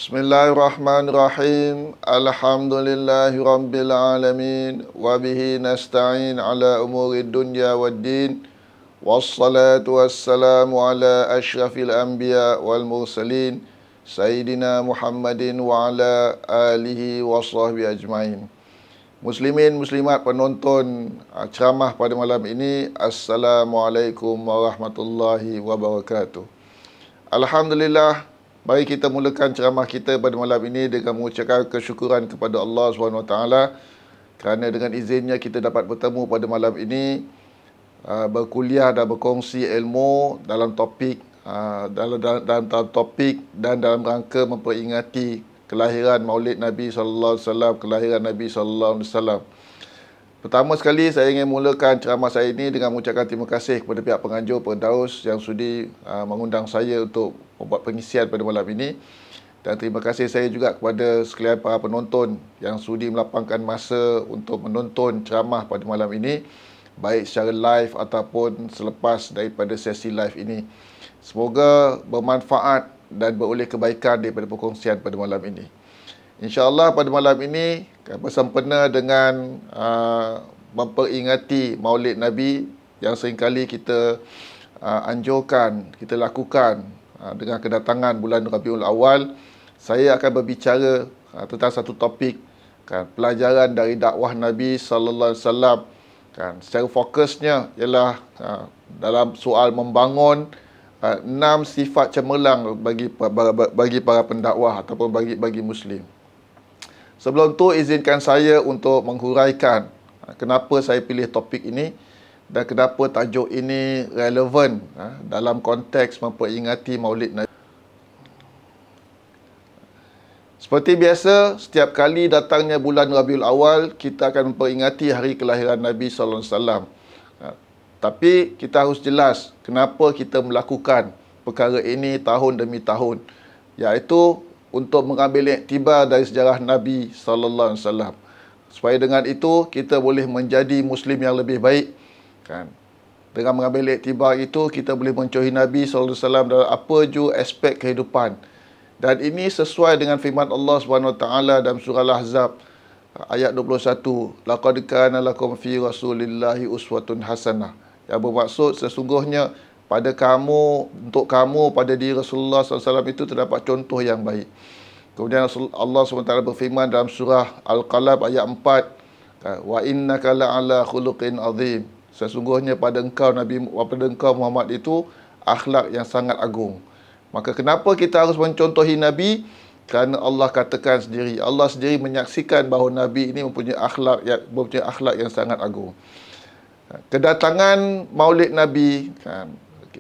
Bismillahirrahmanirrahim. Alhamdulillahi rabbil alamin. Wa bihi nasta'in ala umuri dunya waddin. Wassalatu wassalamu ala ashrafil anbiya wal mursalin. Sayyidina Muhammadin wa ala alihi wa sahbihi ajma'in. Muslimin, muslimat, penonton ceramah pada malam ini, Assalamualaikum warahmatullahi wabarakatuh. Alhamdulillah, mari kita mulakan ceramah kita pada malam ini dengan mengucapkan kesyukuran kepada Allah SWT kerana dengan izinnya kita dapat bertemu pada malam ini, berkuliah dan berkongsi ilmu dalam topik dalam topik dan dalam rangka memperingati kelahiran Maulid Nabi SAW, kelahiran Nabi SAW. Pertama sekali saya ingin mulakan ceramah saya ini dengan mengucapkan terima kasih kepada pihak penganjur Firdaus yang sudi mengundang saya untuk membuat pengisian pada malam ini. Dan terima kasih saya juga kepada sekalian para penonton yang sudi melapangkan masa untuk menonton ceramah pada malam ini, baik secara live ataupun selepas daripada sesi live ini. Semoga bermanfaat dan beroleh kebaikan daripada perkongsian pada malam ini. InsyaAllah pada malam ini bersempena dengan memperingati Maulid Nabi yang seringkali kita anjurkan, kita lakukan dengan kedatangan bulan Rabiul Awal, saya akan berbicara tentang satu topik, pelajaran dari dakwah Nabi sallallahu alaihi wasallam. Secara fokusnya ialah dalam soal membangun 6 sifat cemerlang bagi para pendakwah ataupun bagi Muslim. Sebelum tu, izinkan saya untuk menghuraikan kenapa saya pilih topik ini dan kenapa tajuk ini relevan dalam konteks memperingati Maulid Nabi. Seperti biasa, setiap kali datangnya bulan Rabiul Awal, kita akan memperingati hari kelahiran Nabi sallallahu alaihi wasallam. Tapi kita harus jelas kenapa kita melakukan perkara ini tahun demi tahun, iaitu untuk mengambil iktibar dari sejarah Nabi sallallahu alaihi wasallam. Supaya dengan itu kita boleh menjadi Muslim yang lebih baik, Dengan mengambil iktibar itu kita boleh mencontohi Nabi sallallahu alaihi wasallam dalam apa jua aspek kehidupan. Dan ini sesuai dengan firman Allah SWT dalam surah Al-Ahzab ayat 21. Laqad kana lakum fi Rasulillahi uswatun hasanah. Yang bermaksud sesungguhnya untuk kamu pada diri Rasulullah SAW itu terdapat contoh yang baik. Kemudian Allah SWT berfirman dalam surah Al-Qalam ayat 4, wa innaka la'ala khuluqin azim. Sesungguhnya pada engkau Muhammad itu akhlak yang sangat agung. Maka kenapa kita harus mencontohi Nabi? Kerana Allah katakan sendiri, Allah sendiri menyaksikan bahawa Nabi ini mempunyai akhlak yang sangat agung. Kedatangan Maulid Nabi,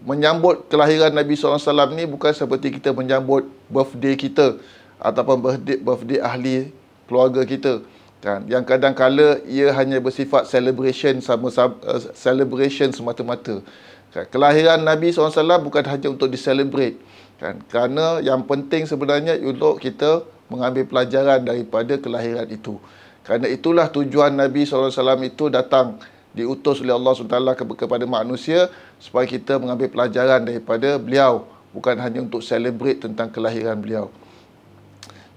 menyambut kelahiran Nabi SAW ni bukan seperti kita menyambut birthday kita ataupun birthday ahli keluarga kita, yang kadang-kala ia hanya bersifat celebration semata-mata. Kelahiran Nabi SAW bukan hanya untuk diselebrate, kerana yang penting sebenarnya untuk kita mengambil pelajaran daripada kelahiran itu. Kerana itulah tujuan Nabi SAW itu datang, diutus oleh Allah SWT kepada manusia, supaya kita mengambil pelajaran daripada beliau, bukan hanya untuk celebrate tentang kelahiran beliau.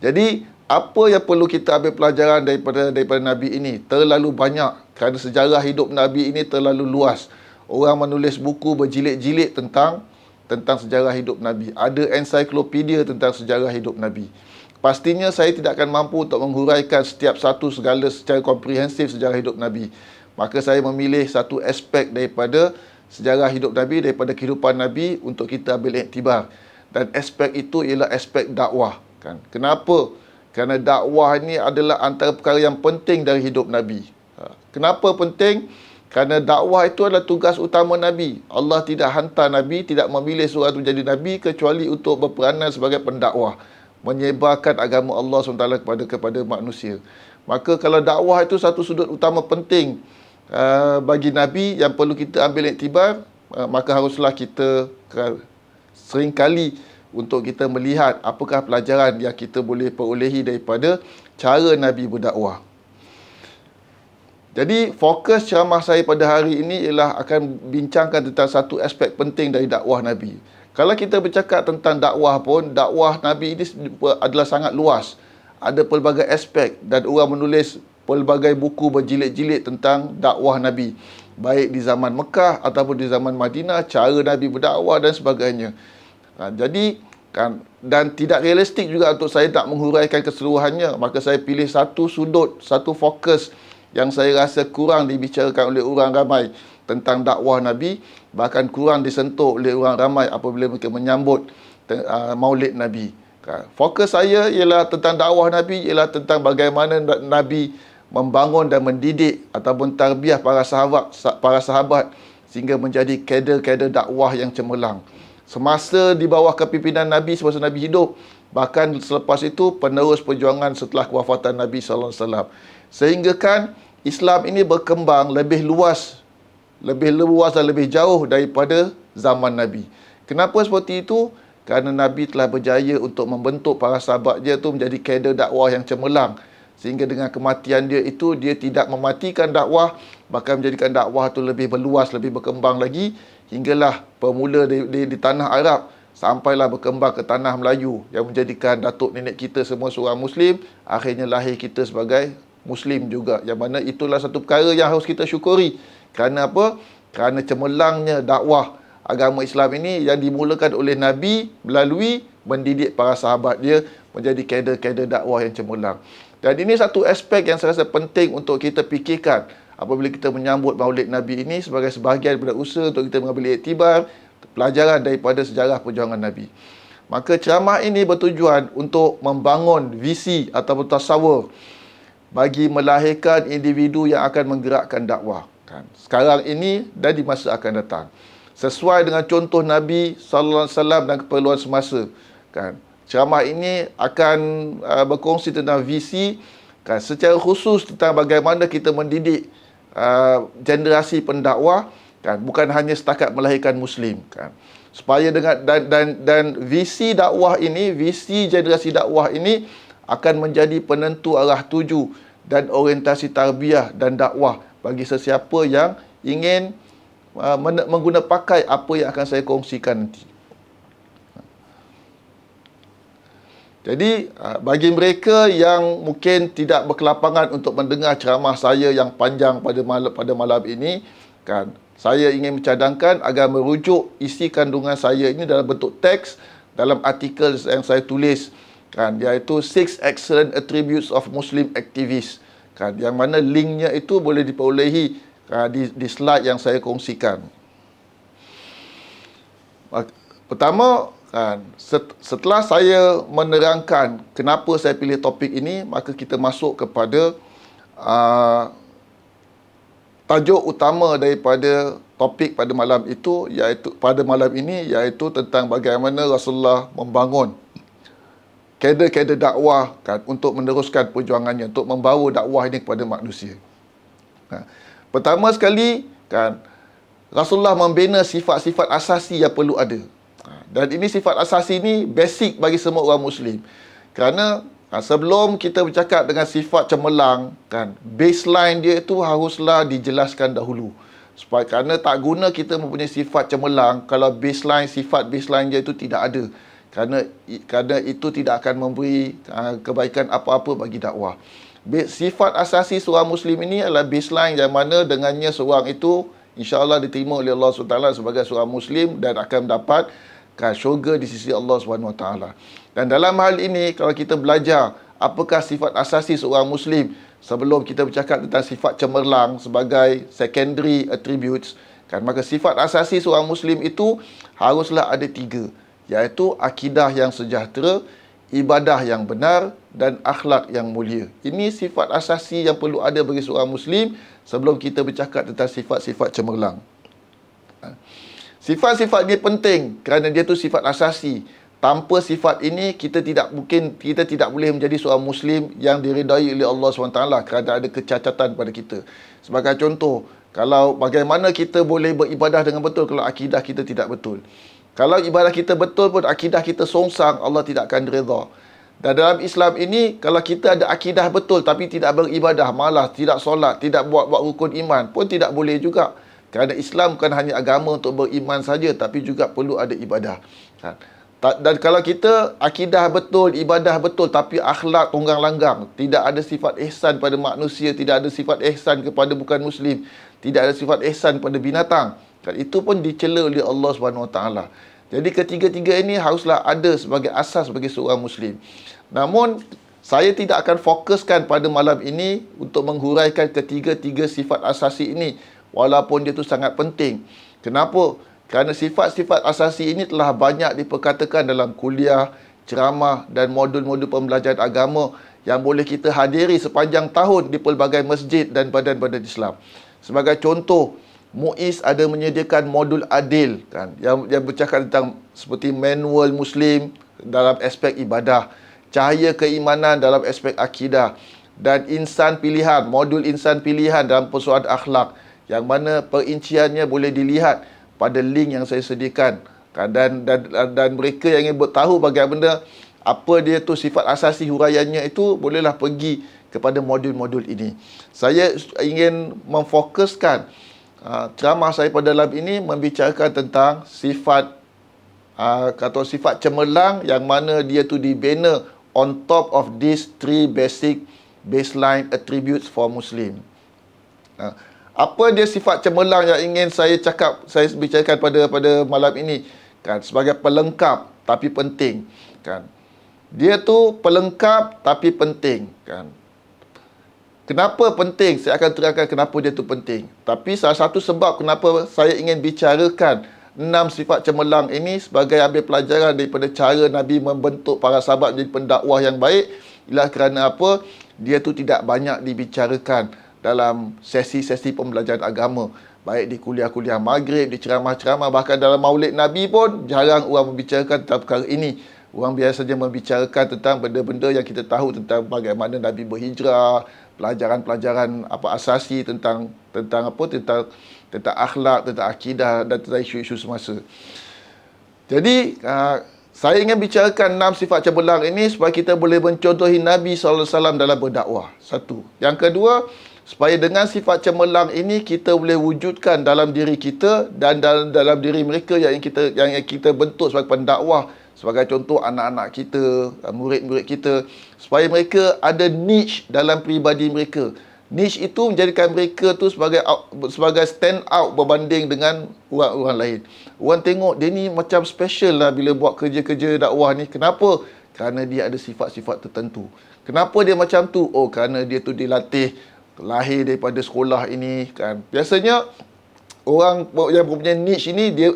Jadi, apa yang perlu kita ambil pelajaran daripada Nabi ini? Terlalu banyak, kerana sejarah hidup Nabi ini terlalu luas. Orang menulis buku berjilid-jilid tentang sejarah hidup Nabi. Ada ensiklopedia tentang sejarah hidup Nabi. Pastinya saya tidak akan mampu untuk menghuraikan setiap satu segala secara komprehensif sejarah hidup Nabi. Maka saya memilih satu aspek daripada sejarah hidup Nabi, daripada kehidupan Nabi untuk kita ambil iktibar. Dan aspek itu ialah aspek dakwah. Kenapa? Kerana dakwah ini adalah antara perkara yang penting dari hidup Nabi. Kenapa penting? Kerana dakwah itu adalah tugas utama Nabi. Allah tidak hantar Nabi, tidak memilih seorang menjadi Nabi kecuali untuk berperanan sebagai pendakwah, menyebarkan agama Allah SWT kepada manusia. Maka kalau dakwah itu satu sudut utama penting bagi Nabi yang perlu kita ambil iktibar, maka haruslah kita seringkali untuk kita melihat apakah pelajaran yang kita boleh perolehi daripada cara Nabi berdakwah. Jadi fokus ceramah saya pada hari ini ialah akan bincangkan tentang satu aspek penting dari dakwah Nabi. Kalau kita bercakap tentang dakwah pun, dakwah Nabi ini adalah sangat luas. Ada pelbagai aspek dan orang menulis pelbagai buku berjilid-jilid tentang dakwah Nabi. Baik di zaman Mekah ataupun di zaman Madinah, cara Nabi berdakwah dan sebagainya. Jadi, dan tidak realistik juga untuk saya nak menghuraikan keseluruhannya. Maka saya pilih satu sudut, satu fokus yang saya rasa kurang dibicarakan oleh orang ramai tentang dakwah Nabi, bahkan kurang disentuh oleh orang ramai apabila mereka menyambut Maulid Nabi. Fokus saya ialah tentang dakwah Nabi, ialah tentang bagaimana Nabi membangun dan mendidik ataupun tarbiyah para sahabat sehingga menjadi kader-kader dakwah yang cemerlang. Semasa di bawah kepimpinan Nabi, semasa Nabi hidup, bahkan selepas itu penerus perjuangan setelah kewafatan Nabi SAW. Sehingga kan Islam ini berkembang lebih luas dan lebih jauh daripada zaman Nabi. Kenapa seperti itu? Kerana Nabi telah berjaya untuk membentuk para sahabat dia tu menjadi kader dakwah yang cemerlang. Sehingga dengan kematian dia itu, dia tidak mematikan dakwah, bahkan menjadikan dakwah tu lebih berluas, lebih berkembang lagi. Hinggalah bermula di tanah Arab, sampailah berkembang ke tanah Melayu, yang menjadikan datuk nenek kita semua seorang Muslim. Akhirnya lahir kita sebagai Muslim juga, yang mana itulah satu perkara yang harus kita syukuri. Kerana apa? Kerana cemerlangnya dakwah agama Islam ini yang dimulakan oleh Nabi melalui mendidik para sahabat dia menjadi kader-kader dakwah yang cemerlang. Dan ini satu aspek yang saya rasa penting untuk kita fikirkan apabila kita menyambut Maulid Nabi ini sebagai sebahagian daripada usaha untuk kita mengambil iktibar, pelajaran daripada sejarah perjuangan Nabi. Maka ceramah ini bertujuan untuk membangun visi ataupun tasawur bagi melahirkan individu yang akan menggerakkan dakwah. Sekarang ini dan di masa akan datang. Sesuai dengan contoh Nabi SAW dan keperluan semasa. Ceramah ini akan berkongsi tentang visi, secara khusus tentang bagaimana kita mendidik generasi pendakwah, bukan hanya setakat melahirkan Muslim. Supaya dan visi dakwah ini, visi generasi dakwah ini akan menjadi penentu arah tuju dan orientasi tarbiyah dan dakwah bagi sesiapa yang ingin mengguna pakai apa yang akan saya kongsikan nanti. Jadi, bagi mereka yang mungkin tidak berkelapangan untuk mendengar ceramah saya yang panjang pada malam ini, saya ingin mencadangkan agar merujuk isi kandungan saya ini dalam bentuk teks dalam artikel yang saya tulis, iaitu 6 Excellent Attributes of Muslim Activists, yang mana linknya itu boleh diperolehi di slide yang saya kongsikan. Pertama, setelah saya menerangkan kenapa saya pilih topik ini, maka kita masuk kepada tajuk utama daripada topik pada malam itu, iaitu tentang bagaimana Rasulullah membangun kader-kader dakwah untuk meneruskan perjuangannya, untuk membawa dakwah ini kepada manusia. Pertama sekali, Rasulullah membina sifat-sifat asasi yang perlu ada. Dan ini sifat asasi ini basic bagi semua orang Muslim. Kerana sebelum kita bercakap dengan sifat cemerlang, baseline dia itu haruslah dijelaskan dahulu. Kerana tak guna kita mempunyai sifat cemerlang kalau sifat baseline dia itu tidak ada. Kerana itu tidak akan memberi kebaikan apa-apa bagi dakwah. Sifat asasi seorang Muslim ini adalah baseline yang mana dengannya seorang itu insya-Allah diterima oleh Allah SWT sebagai seorang Muslim dan akan mendapat syurga di sisi Allah SWT. Dan dalam hal ini, kalau kita belajar apakah sifat asasi seorang Muslim sebelum kita bercakap tentang sifat cemerlang sebagai secondary attributes, maka sifat asasi seorang Muslim itu haruslah ada 3, iaitu akidah yang sejahtera, ibadah yang benar dan akhlak yang mulia. Ini sifat asasi yang perlu ada bagi seorang Muslim sebelum kita bercakap tentang sifat-sifat cemerlang. Sifat-sifat dia penting kerana dia tu sifat asasi. Tanpa sifat ini kita tidak boleh menjadi seorang Muslim yang diridai oleh Allah SWT kerana ada kecacatan pada kita. Sebagai contoh, kalau bagaimana kita boleh beribadah dengan betul kalau akidah kita tidak betul. Kalau ibadah kita betul pun akidah kita songsang, Allah tidak akan redha. Dan dalam Islam ini, kalau kita ada akidah betul tapi tidak beribadah, malas, tidak solat, tidak buat rukun iman pun tidak boleh juga. Kerana Islam bukan hanya agama untuk beriman saja, tapi juga perlu ada ibadah. Kan? Dan kalau kita akidah betul, ibadah betul, tapi akhlak tunggang langgang, tidak ada sifat ihsan pada manusia, tidak ada sifat ihsan kepada bukan muslim, tidak ada sifat ihsan pada binatang, kan? Itu pun dicela oleh Allah SWT. Jadi ketiga-tiga ini haruslah ada sebagai asas bagi seorang muslim. Namun saya tidak akan fokuskan pada malam ini untuk menghuraikan ketiga-tiga sifat asasi ini, walaupun dia itu sangat penting. Kenapa? Kerana sifat-sifat asasi ini telah banyak diperkatakan dalam kuliah, ceramah dan modul-modul pembelajaran agama yang boleh kita hadiri sepanjang tahun di pelbagai masjid dan badan-badan Islam. Sebagai contoh, MUIS ada menyediakan modul adil, kan, yang bercakap tentang seperti manual Muslim dalam aspek ibadah, cahaya keimanan dalam aspek akidah, dan insan pilihan, modul insan pilihan dalam persoalan akhlak, yang mana perinciannya boleh dilihat pada link yang saya sediakan, kan? Dan mereka yang ingin bertahu bagaimana apa dia tu sifat asasi huraiannya itu, bolehlah pergi kepada modul-modul ini. Saya ingin memfokuskan ceramah saya pada dalam ini membicarakan tentang sifat sifat cemerlang, yang mana dia tu dibina on top of these three basic baseline attributes for Muslim. Apa dia sifat cemerlang yang ingin saya bicarakan pada malam ini, kan? Sebagai pelengkap tapi penting, kan? Dia tu pelengkap tapi penting, kan? Kenapa penting? Saya akan terangkan kenapa dia tu penting. Tapi salah satu sebab kenapa saya ingin bicarakan 6 sifat cemerlang ini sebagai ambil pelajaran daripada cara Nabi membentuk para sahabat menjadi pendakwah yang baik, ialah kerana apa? Dia tu tidak banyak dibicarakan dalam sesi-sesi pembelajaran agama, baik di kuliah-kuliah maghrib, di ceramah-ceramah, bahkan dalam maulid Nabi pun jarang orang membicarakan tentang perkara ini. Orang biasa saja membicarakan tentang benda-benda yang kita tahu tentang bagaimana Nabi berhijrah, pelajaran-pelajaran asasi tentang akhlak, tentang akidah dan tentang isu-isu semasa. Jadi saya ingin bicarakan 6 sifat cemerlang ini supaya kita boleh mencontohi Nabi SAW dalam berdakwah. Satu. Yang kedua, supaya dengan sifat cemerlang ini kita boleh wujudkan dalam diri kita dan dalam diri mereka yang kita bentuk sebagai pendakwah, sebagai contoh anak-anak kita, murid-murid kita, supaya mereka ada niche dalam peribadi mereka. Niche itu menjadikan mereka tu sebagai stand out berbanding dengan orang-orang lain. Orang tengok dia ni macam special lah bila buat kerja-kerja dakwah ni. Kenapa? Kerana dia ada sifat-sifat tertentu. Kenapa dia macam tu? Oh, kerana dia tu dilatih, lahir daripada sekolah ini, kan. Biasanya orang yang mempunyai niche ini, dia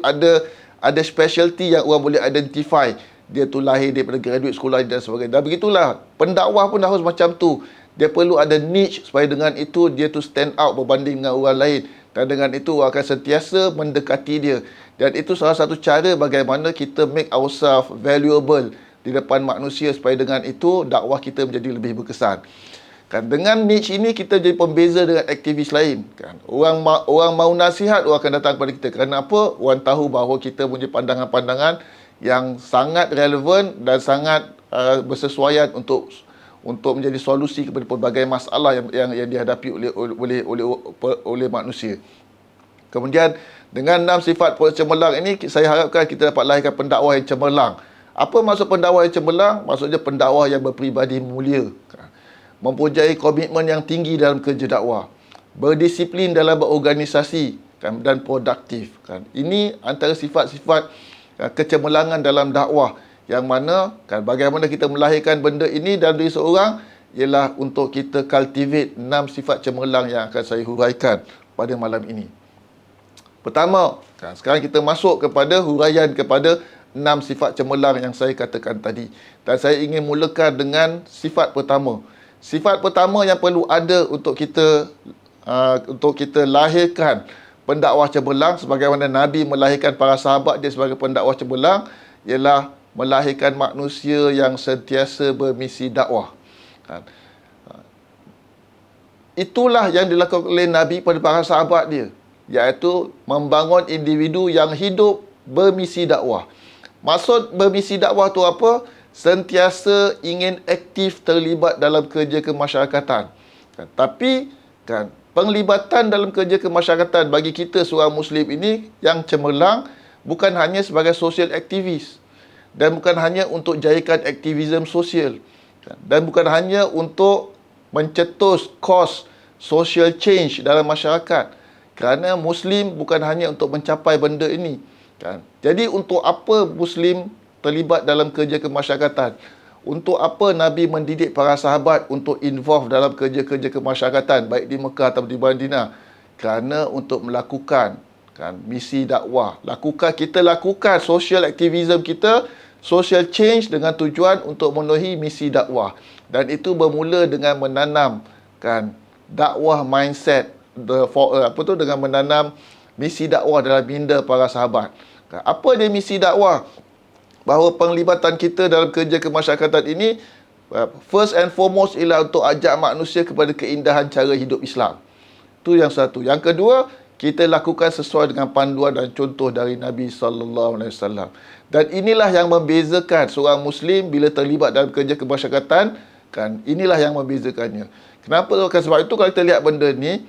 ada specialty yang orang boleh identify. Dia tu lahir daripada graduate sekolah dan sebagainya. Dan begitulah pendakwah pun harus macam tu. Dia perlu ada niche supaya dengan itu dia tu stand out berbanding dengan orang lain, dan dengan itu orang akan sentiasa mendekati dia. Dan itu salah satu cara bagaimana kita make ourselves valuable di depan manusia, supaya dengan itu dakwah kita menjadi lebih berkesan. Kan, dengan niche ini kita jadi pembeza dengan aktivis lain, kan. Orang mau nasihat, orang akan datang kepada kita. Kerana apa? Orang tahu bahawa kita punya pandangan-pandangan yang sangat relevan dan sangat bersesuaian untuk menjadi solusi kepada pelbagai masalah yang dihadapi oleh manusia. Kemudian dengan 6 sifat cemerlang ini, saya harapkan kita dapat lahirkan pendakwah yang cemerlang. Apa maksud pendakwah yang cemerlang? Maksudnya pendakwah yang berperibadi mulia, kan? Mempunyai komitmen yang tinggi dalam kerja dakwah, berdisiplin dalam berorganisasi, kan, dan produktif, kan. Ini antara sifat-sifat kecemerlangan dalam dakwah, yang mana, kan, bagaimana kita melahirkan benda ini dalam diri seorang ialah untuk kita cultivate 6 sifat cemerlang yang akan saya huraikan pada malam ini. Pertama, kan, sekarang kita masuk kepada huraian kepada 6 sifat cemerlang yang saya katakan tadi, dan saya ingin mulakan dengan sifat pertama. Sifat pertama yang perlu ada untuk kita lahirkan pendakwah cemerlang, sebagaimana Nabi melahirkan para sahabat dia sebagai pendakwah cemerlang, ialah melahirkan manusia yang sentiasa bermisi dakwah. Itulah yang dilakukan oleh Nabi pada para sahabat dia, iaitu membangun individu yang hidup bermisi dakwah. Maksud bermisi dakwah tu apa? Sentiasa ingin aktif terlibat dalam kerja kemasyarakatan. Tapi, kan, penglibatan dalam kerja kemasyarakatan bagi kita seorang Muslim ini yang cemerlang bukan hanya sebagai social aktivis. dan bukan hanya untuk jayakan aktivisme sosial, dan bukan hanya untuk mencetus kos social change dalam masyarakat. Kerana Muslim bukan hanya untuk mencapai benda ini. Kan? Jadi untuk apa Muslim terlibat dalam kerja kemasyarakatan? Untuk apa Nabi mendidik para sahabat untuk involve dalam kerja-kerja kemasyarakatan, baik di Mekah atau di Madinah? Kerana untuk melakukan misi dakwah. Kita lakukan social activism kita, social change dengan tujuan untuk memenuhi misi dakwah. Dan itu bermula dengan menanam dakwah mindset, dengan menanam misi dakwah dalam minda para sahabat. Apa dia misi dakwah? Bahawa penglibatan kita dalam kerja kemasyarakatan ini first and foremost ialah untuk ajak manusia kepada keindahan cara hidup Islam. Itu yang satu. Yang kedua, kita lakukan sesuai dengan panduan dan contoh dari Nabi SAW. Dan inilah yang membezakan seorang Muslim bila terlibat dalam kerja kemasyarakatan. Inilah yang membezakannya. Kenapa? Sebab itu kalau kita lihat benda ni,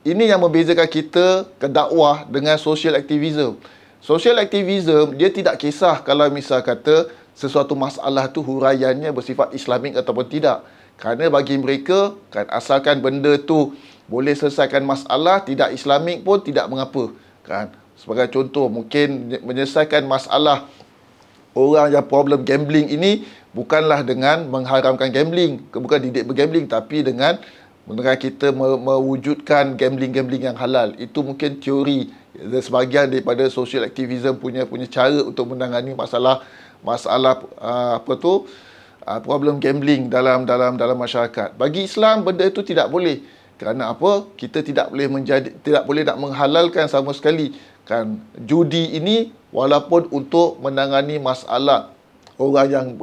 ini yang membezakan kita ke dakwah dengan social activism. Social activism, dia tidak kisah kalau misal kata sesuatu masalah tu huraiannya bersifat Islamik ataupun tidak. Kerana bagi mereka, asalkan benda tu boleh selesaikan masalah, tidak Islamik pun tidak mengapa. Sebagai contoh, mungkin menyelesaikan masalah orang yang problem gambling ini bukanlah dengan mengharamkan gambling, bukan didik bergambling, tapi dengan kita mewujudkan gambling-gambling yang halal. Itu mungkin teori, sebahagian daripada social activism punya cara untuk menangani masalah problem gambling dalam masyarakat. Bagi Islam benda itu tidak boleh. Kerana apa? Kita tidak boleh nak menghalalkan sama sekali judi ini, walaupun untuk menangani masalah orang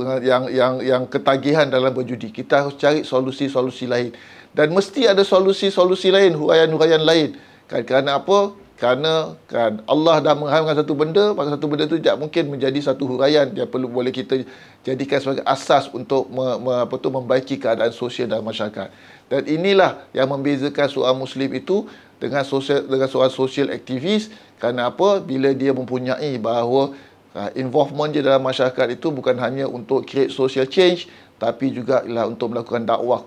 yang ketagihan dalam berjudi. Kita harus cari solusi-solusi lain. Dan mesti ada solusi-solusi lain, huraian-huraian lain. Kerana apa? Kerana Allah dah mengharamkan satu benda, maka satu benda itu tidak mungkin menjadi satu huraian yang boleh kita jadikan sebagai asas untuk membaiki keadaan sosial dalam masyarakat. Dan inilah yang membezakan seorang Muslim itu dengan seorang social aktivis. Kerana apa? Bila dia mempunyai bahawa involvement dia dalam masyarakat itu bukan hanya untuk create social change, tapi juga ialah untuk melakukan dakwah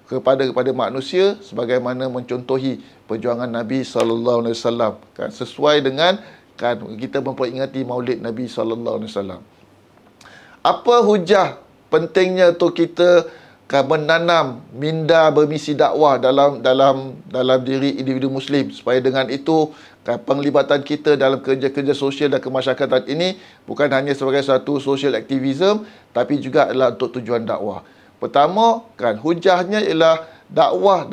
kepada manusia, sebagaimana mencontohi perjuangan Nabi SAW, sesuai dengan kita memperingati Maulid Nabi SAW. Apa hujah pentingnya untuk kita menanam minda bermisi dakwah dalam diri individu Muslim, supaya dengan itu penglibatan kita dalam kerja-kerja sosial dan kemasyarakatan ini bukan hanya sebagai satu social activism, tapi juga adalah untuk tujuan dakwah. Pertama, hujahnya ialah dakwah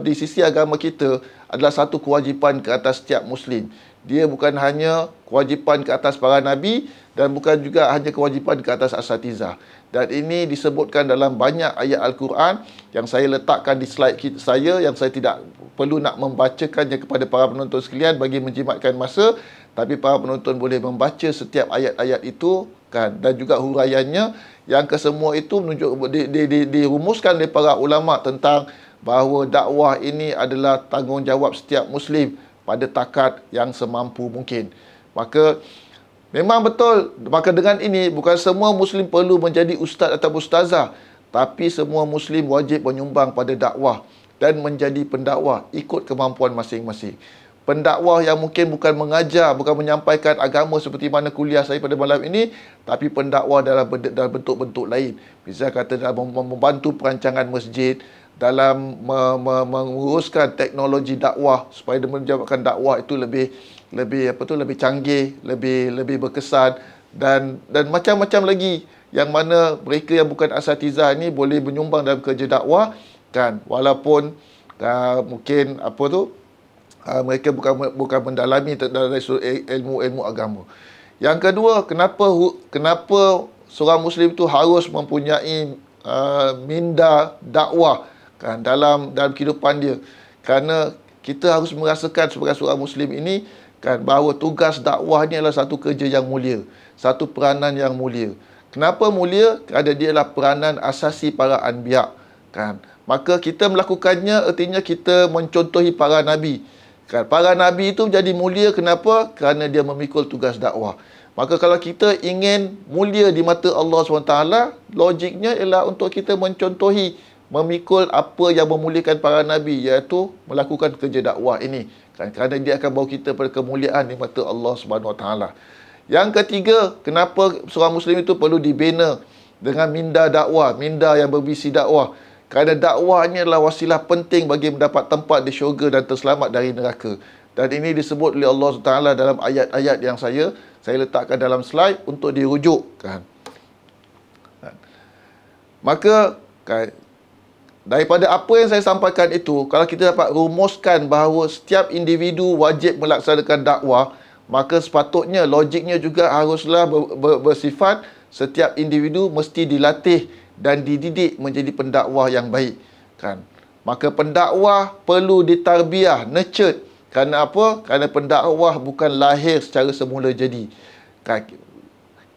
di sisi agama kita adalah satu kewajipan ke atas setiap Muslim. Dia bukan hanya kewajipan ke atas para Nabi dan bukan juga hanya kewajipan ke atas asatizah. Dan ini disebutkan dalam banyak ayat Al-Quran yang saya letakkan di slide saya, yang saya tidak perlu nak membacakannya kepada para penonton sekalian bagi menjimatkan masa. Tapi para penonton boleh membaca setiap ayat-ayat itu dan juga huraiannya, yang kesemua itu dirumuskan oleh para ulama tentang bahawa dakwah ini adalah tanggungjawab setiap Muslim pada takat yang semampu mungkin. Maka memang betul, maka dengan ini bukan semua Muslim perlu menjadi ustaz atau ustazah, tapi semua Muslim wajib menyumbang pada dakwah dan menjadi pendakwah ikut kemampuan masing-masing. Pendakwah yang mungkin bukan mengajar, bukan menyampaikan agama seperti mana kuliah saya pada malam ini, tapi pendakwah dalam bentuk-bentuk lain. Misalnya kata dalam membantu perancangan masjid, dalam menguruskan teknologi dakwah supaya menjawabkan dakwah itu lebih canggih, lebih berkesan, dan macam-macam lagi, yang mana mereka yang bukan asatizah ini boleh menyumbang dalam kerja dakwah walaupun mungkin mereka bukan mendalami dari ilmu agama. Yang kedua, kenapa seorang Muslim itu harus mempunyai minda dakwah dalam kehidupan dia? Kerana kita harus merasakan sebagai seorang Muslim ini bahawa tugas dakwah ni adalah satu kerja yang mulia, satu peranan yang mulia. Kenapa mulia? Kerana dia adalah peranan asasi para anbiya. Maka kita melakukannya artinya kita mencontohi para nabi. Para nabi itu jadi mulia, kenapa? Kerana dia memikul tugas dakwah. Maka kalau kita ingin mulia di mata Allah SWT, logiknya ialah untuk kita mencontohi, memikul apa yang memuliakan para nabi, iaitu melakukan kerja dakwah ini. Kerana dia akan bawa kita pada kemuliaan di mata Allah SWT. Yang ketiga, kenapa seorang Muslim itu perlu dibina dengan minda dakwah, minda yang bervisi dakwah. Kerana dakwah ini adalah wasilah penting bagi mendapat tempat di syurga dan terselamat dari neraka. Dan ini disebut oleh Allah SWT dalam ayat-ayat yang saya letakkan dalam slide untuk dirujukkan. Maka daripada apa yang saya sampaikan itu, kalau kita dapat rumuskan bahawa setiap individu wajib melaksanakan dakwah, maka sepatutnya logiknya juga haruslah bersifat setiap individu mesti dilatih dan dididik menjadi pendakwah yang baik. Maka pendakwah perlu ditarbiah, nurtured. Kerana apa? Kerana pendakwah bukan lahir secara semula jadi.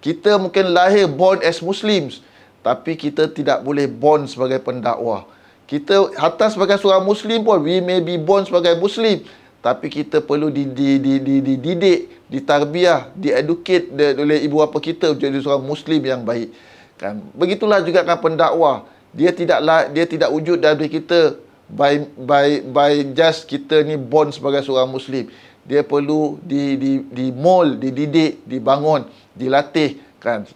Kita mungkin lahir born as Muslims, tapi kita tidak boleh born sebagai pendakwah. Kita hatta sebagai seorang Muslim pun, we may be born sebagai Muslim, tapi kita perlu dididik, ditarbiah, dieducate oleh ibu bapa kita menjadi seorang Muslim yang baik. Begitulah juga kan pendakwah. Dia tidak wujud dalam diri kita by just kita ni born sebagai seorang Muslim. Dia perlu mold, dididik, dibangun, dilatih,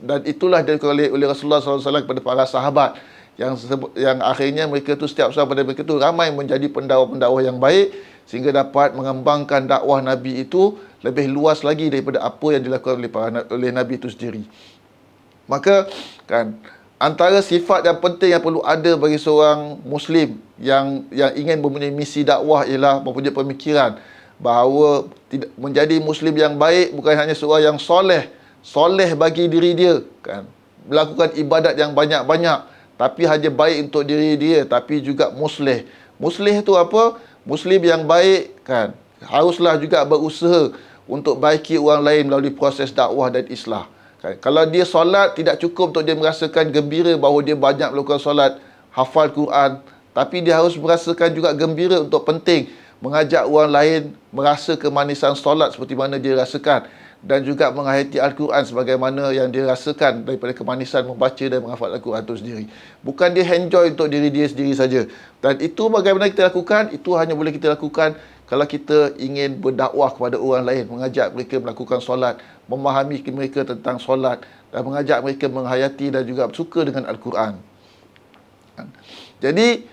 Dan itulah dilakukan oleh Rasulullah SAW kepada para sahabat yang akhirnya mereka tu, setiap sahabat mereka tu ramai menjadi pendakwa-pendakwa yang baik sehingga dapat mengembangkan dakwah Nabi itu lebih luas lagi daripada apa yang dilakukan oleh Nabi itu sendiri. Maka antara sifat yang penting yang perlu ada bagi seorang Muslim yang ingin mempunyai misi dakwah ialah mempunyai pemikiran bahawa menjadi Muslim yang baik bukan hanya seorang yang soleh bagi diri dia, melakukan ibadat yang banyak-banyak, tapi hanya baik untuk diri dia, tapi juga muslih. Muslih itu apa? Muslim yang baik haruslah juga berusaha untuk baiki orang lain melalui proses dakwah dan islah. Kalau dia solat, tidak cukup untuk dia merasakan gembira bahawa dia banyak melakukan solat, hafal Quran, tapi dia harus merasakan juga gembira untuk penting mengajak orang lain merasa kemanisan solat seperti mana dia rasakan, dan juga menghayati Al-Quran sebagaimana yang dia rasakan daripada kemanisan membaca dan menghafal Al-Quran itu sendiri. Bukan dia enjoy untuk diri dia sendiri saja. Dan itu bagaimana kita lakukan? Itu hanya boleh kita lakukan kalau kita ingin berdakwah kepada orang lain, mengajak mereka melakukan solat, memahami mereka tentang solat, dan mengajak mereka menghayati dan juga suka dengan Al-Quran. Jadi,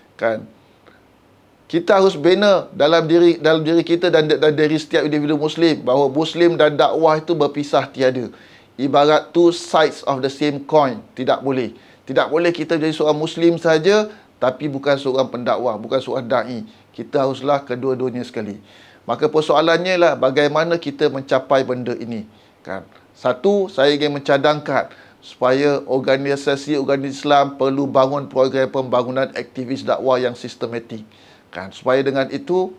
kita harus bina dalam diri kita dan dari setiap individu Muslim bahawa Muslim dan dakwah itu berpisah tiada. Ibarat two sides of the same coin. Tidak boleh. Tidak boleh kita jadi seorang Muslim saja tapi bukan seorang pendakwah, bukan seorang da'i. Kita haruslah kedua-duanya sekali. Maka persoalannya ialah bagaimana kita mencapai benda ini. Satu, saya ingin mencadangkan supaya organisasi Islam perlu bangun program pembangunan aktivis dakwah yang sistematik. Supaya dengan itu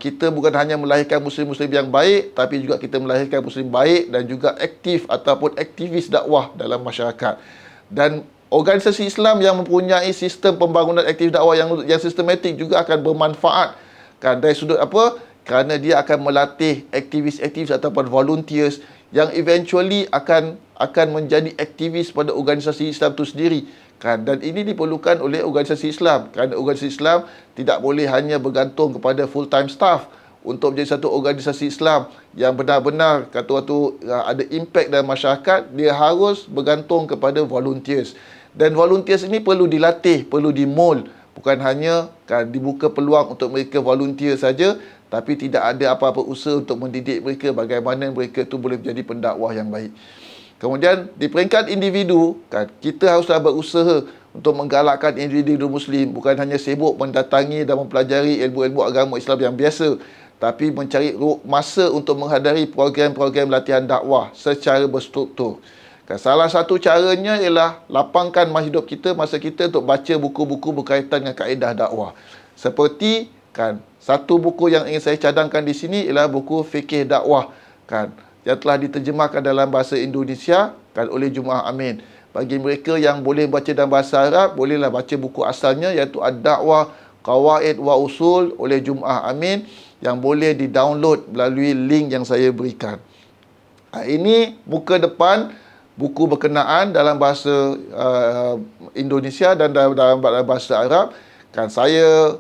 kita bukan hanya melahirkan Muslim-Muslim yang baik, tapi juga kita melahirkan Muslim baik dan juga aktif ataupun aktivis dakwah dalam masyarakat. Dan organisasi Islam yang mempunyai sistem pembangunan aktif dakwah yang sistematik juga akan bermanfaat dari sudut apa? Kerana dia akan melatih aktivis-aktivis ataupun volunteers yang eventually akan menjadi aktivis pada organisasi Islam itu sendiri. Dan ini diperlukan oleh organisasi Islam. Kerana organisasi Islam tidak boleh hanya bergantung kepada full-time staff. Untuk menjadi satu organisasi Islam yang benar-benar kata-kata ada impact dalam masyarakat, dia harus bergantung kepada volunteers. Dan volunteers ini perlu dilatih, perlu dimold. Bukan hanya dibuka peluang untuk mereka volunteer saja, tapi tidak ada apa-apa usaha untuk mendidik mereka bagaimana mereka itu boleh menjadi pendakwah yang baik. Kemudian di peringkat individu, kita haruslah berusaha untuk menggalakkan individu Muslim bukan hanya sibuk mendatangi dan mempelajari ilmu-ilmu agama Islam yang biasa, tapi mencari masa untuk menghadiri program-program latihan dakwah secara berstruktur. Salah satu caranya ialah lapangkan masa kita untuk baca buku-buku berkaitan dengan kaedah dakwah. Seperti satu buku yang ingin saya cadangkan di sini ialah buku Fikih Dakwah yang telah diterjemahkan dalam bahasa Indonesia oleh Jumaah Amin. Bagi mereka yang boleh baca dalam bahasa Arab, bolehlah baca buku asalnya iaitu Ad-Da'wah Qawaid wa Usul oleh Jumaah Amin yang boleh di-download melalui link yang saya berikan. Ini muka depan buku berkenaan dalam bahasa Indonesia dan dalam bahasa Arab. Kan saya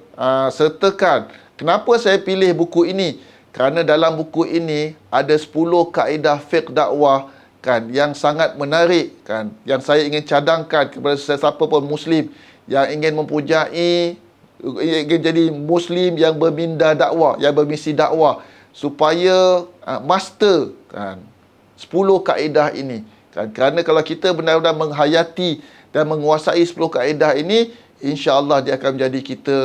sertakan. Kenapa saya pilih buku ini? Kerana dalam buku ini ada 10 kaedah fiqh dakwah kan yang sangat menarik kan, yang saya ingin cadangkan kepada sesiapa pun muslim yang ingin mempunyai, ingin jadi muslim yang berminda dakwah, yang bermisi dakwah, supaya master kan 10 kaedah ini kan. Kerana kalau kita benar-benar menghayati dan menguasai 10 kaedah ini, insya-Allah dia akan menjadi kita,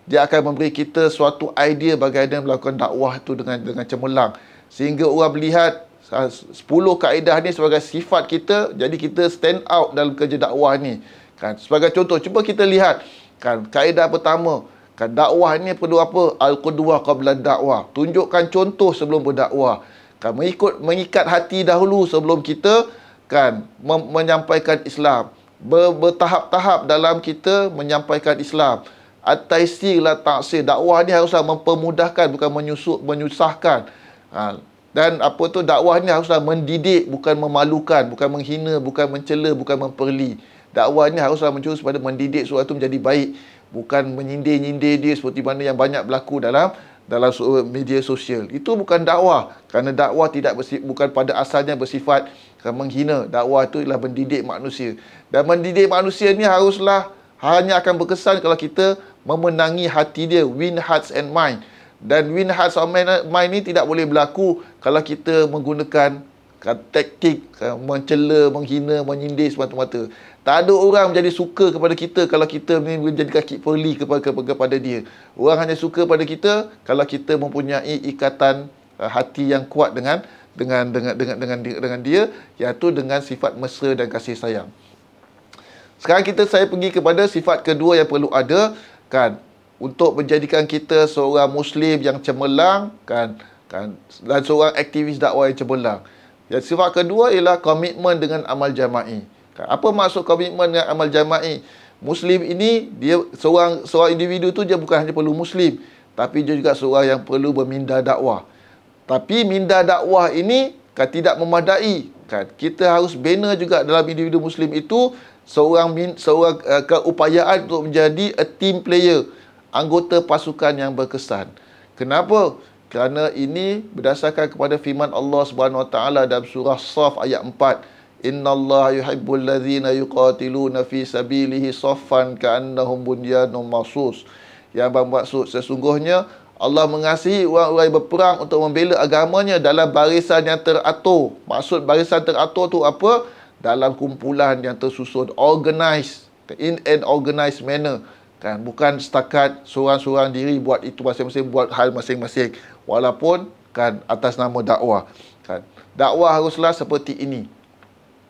dia akan memberi kita suatu idea bagaimana melakukan dakwah itu dengan cemerlang, sehingga orang melihat 10 kaedah ni sebagai sifat kita, jadi kita stand out dalam kerja dakwah ni kan. Sebagai contoh, cuba kita lihat kan, kaedah pertama kan, dakwah ni perlu apa? Al-qudwah qabla dakwah. Tunjukkan contoh sebelum berdakwah kan, mengikat hati dahulu sebelum kita kan menyampaikan Islam. Bertahap-tahap dalam kita menyampaikan Islam. At-taysir la ta'sir. Dakwah ni haruslah mempermudahkan, bukan menyusahkan. Dan dakwah ni haruslah mendidik, bukan memalukan, bukan menghina, bukan mencela, bukan memperli. Dakwah ni haruslah menjurus pada mendidik sesuatu menjadi baik, bukan menyindir-nyindir dia seperti mana yang banyak berlaku dalam media sosial. Itu bukan dakwah. Kerana dakwah bukan pada asalnya bersifat menghina. Dakwah itu ialah mendidik manusia. Dan mendidik manusia ni haruslah hanya akan berkesan kalau kita memenangi hati dia, win hearts and mind. Dan win hearts and mind ni tidak boleh berlaku kalau kita menggunakan taktik mencela, menghina, menyindir semata-mata. Tak ada orang menjadi suka kepada kita kalau kita menjadi kaki perli kepada dia. Orang hanya suka pada kita kalau kita mempunyai ikatan hati yang kuat dengan dia, iaitu dengan sifat mesra dan kasih sayang. Sekarang saya pergi kepada sifat kedua yang perlu ada kan, untuk menjadikan kita seorang muslim yang cemerlang kan dan seorang aktivis dakwah yang cemerlang. Yang sifat kedua ialah komitmen dengan amal jama'i. Apa maksud komitmen dengan amal jama'i? Muslim ini dia seorang individu tu dia bukan hanya perlu muslim, tapi dia juga seorang yang perlu berminda dakwah. Tapi minda dakwah ini kan tidak memadai kan. Kita harus bina juga dalam individu muslim itu seorang keupayaan untuk menjadi a team player, anggota pasukan yang berkesan. Kenapa? Kerana ini berdasarkan kepada firman Allah Subhanahu Wa Taala dalam surah Shaf ayat 4. Innallaha yuhibbul ladzina yuqatiluna fi sabilihi saffan ka'annahum bunyanun marsus. Yang bermaksud sesungguhnya Allah mengasihi orang-orang yang berperang untuk membela agamanya dalam barisan yang teratur. Maksud barisan teratur tu apa? Dalam kumpulan yang tersusun, organized, in an organized manner kan, bukan setakat seorang-seorang diri buat itu masing-masing, buat hal masing-masing, walaupun kan atas nama dakwah kan. Dakwah haruslah seperti ini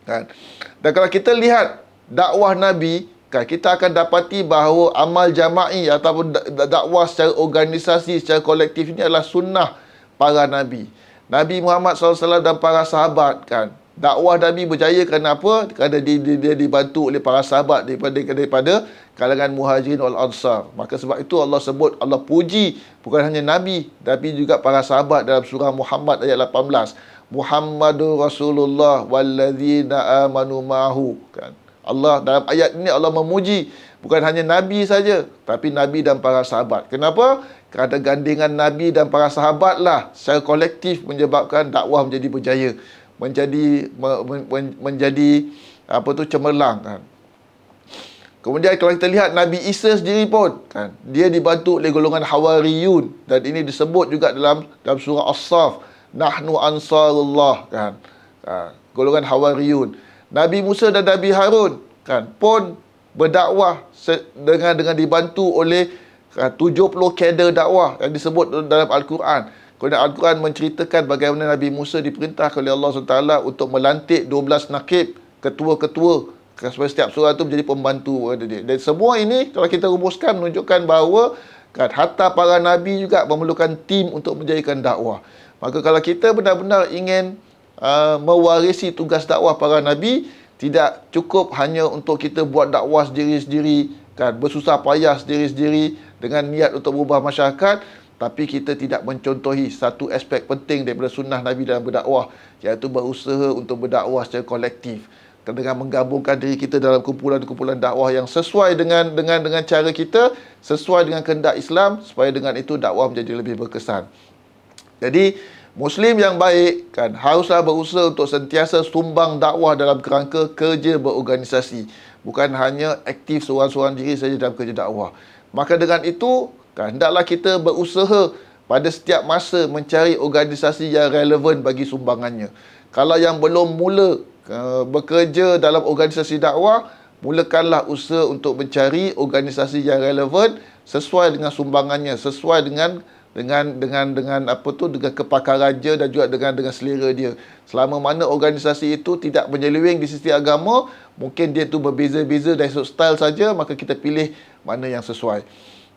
kan. Dan kalau kita lihat dakwah Nabi kan, kita akan dapati bahawa amal jama'i ataupun dakwah secara organisasi, secara kolektif ini adalah sunnah para Nabi. Nabi Muhammad SAW dan para sahabat kan. Dakwah Nabi berjaya kerana apa? Kerana dia dibantu oleh para sahabat daripada kalangan Muhajirin wal Ansar. Maka sebab itu Allah sebut, Allah puji bukan hanya Nabi tapi juga para sahabat dalam surah Muhammad ayat 18. Muhammadur Rasulullah walladzina amanu ma'ahu kan. Allah dalam ayat ini Allah memuji bukan hanya Nabi saja, tapi Nabi dan para sahabat. Kenapa? Kerana gandingan Nabi dan para sahabatlah secara kolektif menyebabkan dakwah menjadi berjaya, menjadi cemerlang kan. Kemudian kalau kita lihat Nabi Isa sendiri pun kan, dia dibantu oleh golongan Hawariyun, dan ini disebut juga dalam surah As-Saff, nahnu ansarullah kan. Golongan Hawariyun. Nabi Musa dan Nabi Harun kan pun berdakwah dengan dibantu oleh 70 kader dakwah yang disebut dalam Al-Quran. Kemudian Al-Quran menceritakan bagaimana Nabi Musa diperintahkan oleh Allah SWT untuk melantik 12 nakib, ketua-ketua, supaya setiap seorang itu menjadi pembantu pada dia. Dan semua ini kalau kita rumuskan menunjukkan bahawa kan, hatta para Nabi juga memerlukan tim untuk menjadikan dakwah. Maka kalau kita benar-benar ingin mewarisi tugas dakwah para Nabi, tidak cukup hanya untuk kita buat dakwah sendiri-sendiri kan, bersusah payah sendiri-sendiri dengan niat untuk mengubah masyarakat, tapi kita tidak mencontohi satu aspek penting daripada sunnah Nabi dalam berdakwah, iaitu berusaha untuk berdakwah secara kolektif, dengan menggabungkan diri kita dalam kumpulan-kumpulan dakwah yang sesuai dengan cara kita, sesuai dengan kehendak Islam, supaya dengan itu dakwah menjadi lebih berkesan. Jadi Muslim yang baik kan haruslah berusaha untuk sentiasa sumbang dakwah dalam kerangka kerja berorganisasi, bukan hanya aktif seorang-seorang diri saja dalam kerja dakwah. Maka dengan itu kan hendaklah kita berusaha pada setiap masa mencari organisasi yang relevan bagi sumbangannya. Kalau yang belum mula bekerja dalam organisasi dakwah, mulakanlah usaha untuk mencari organisasi yang relevan sesuai dengan sumbangannya, sesuai dengan dengan kepakaran dia dan juga dengan selera dia. Selama mana organisasi itu tidak menyeleweng di sisi agama, mungkin dia tu berbeza-beza dari sudut style saja, maka kita pilih mana yang sesuai.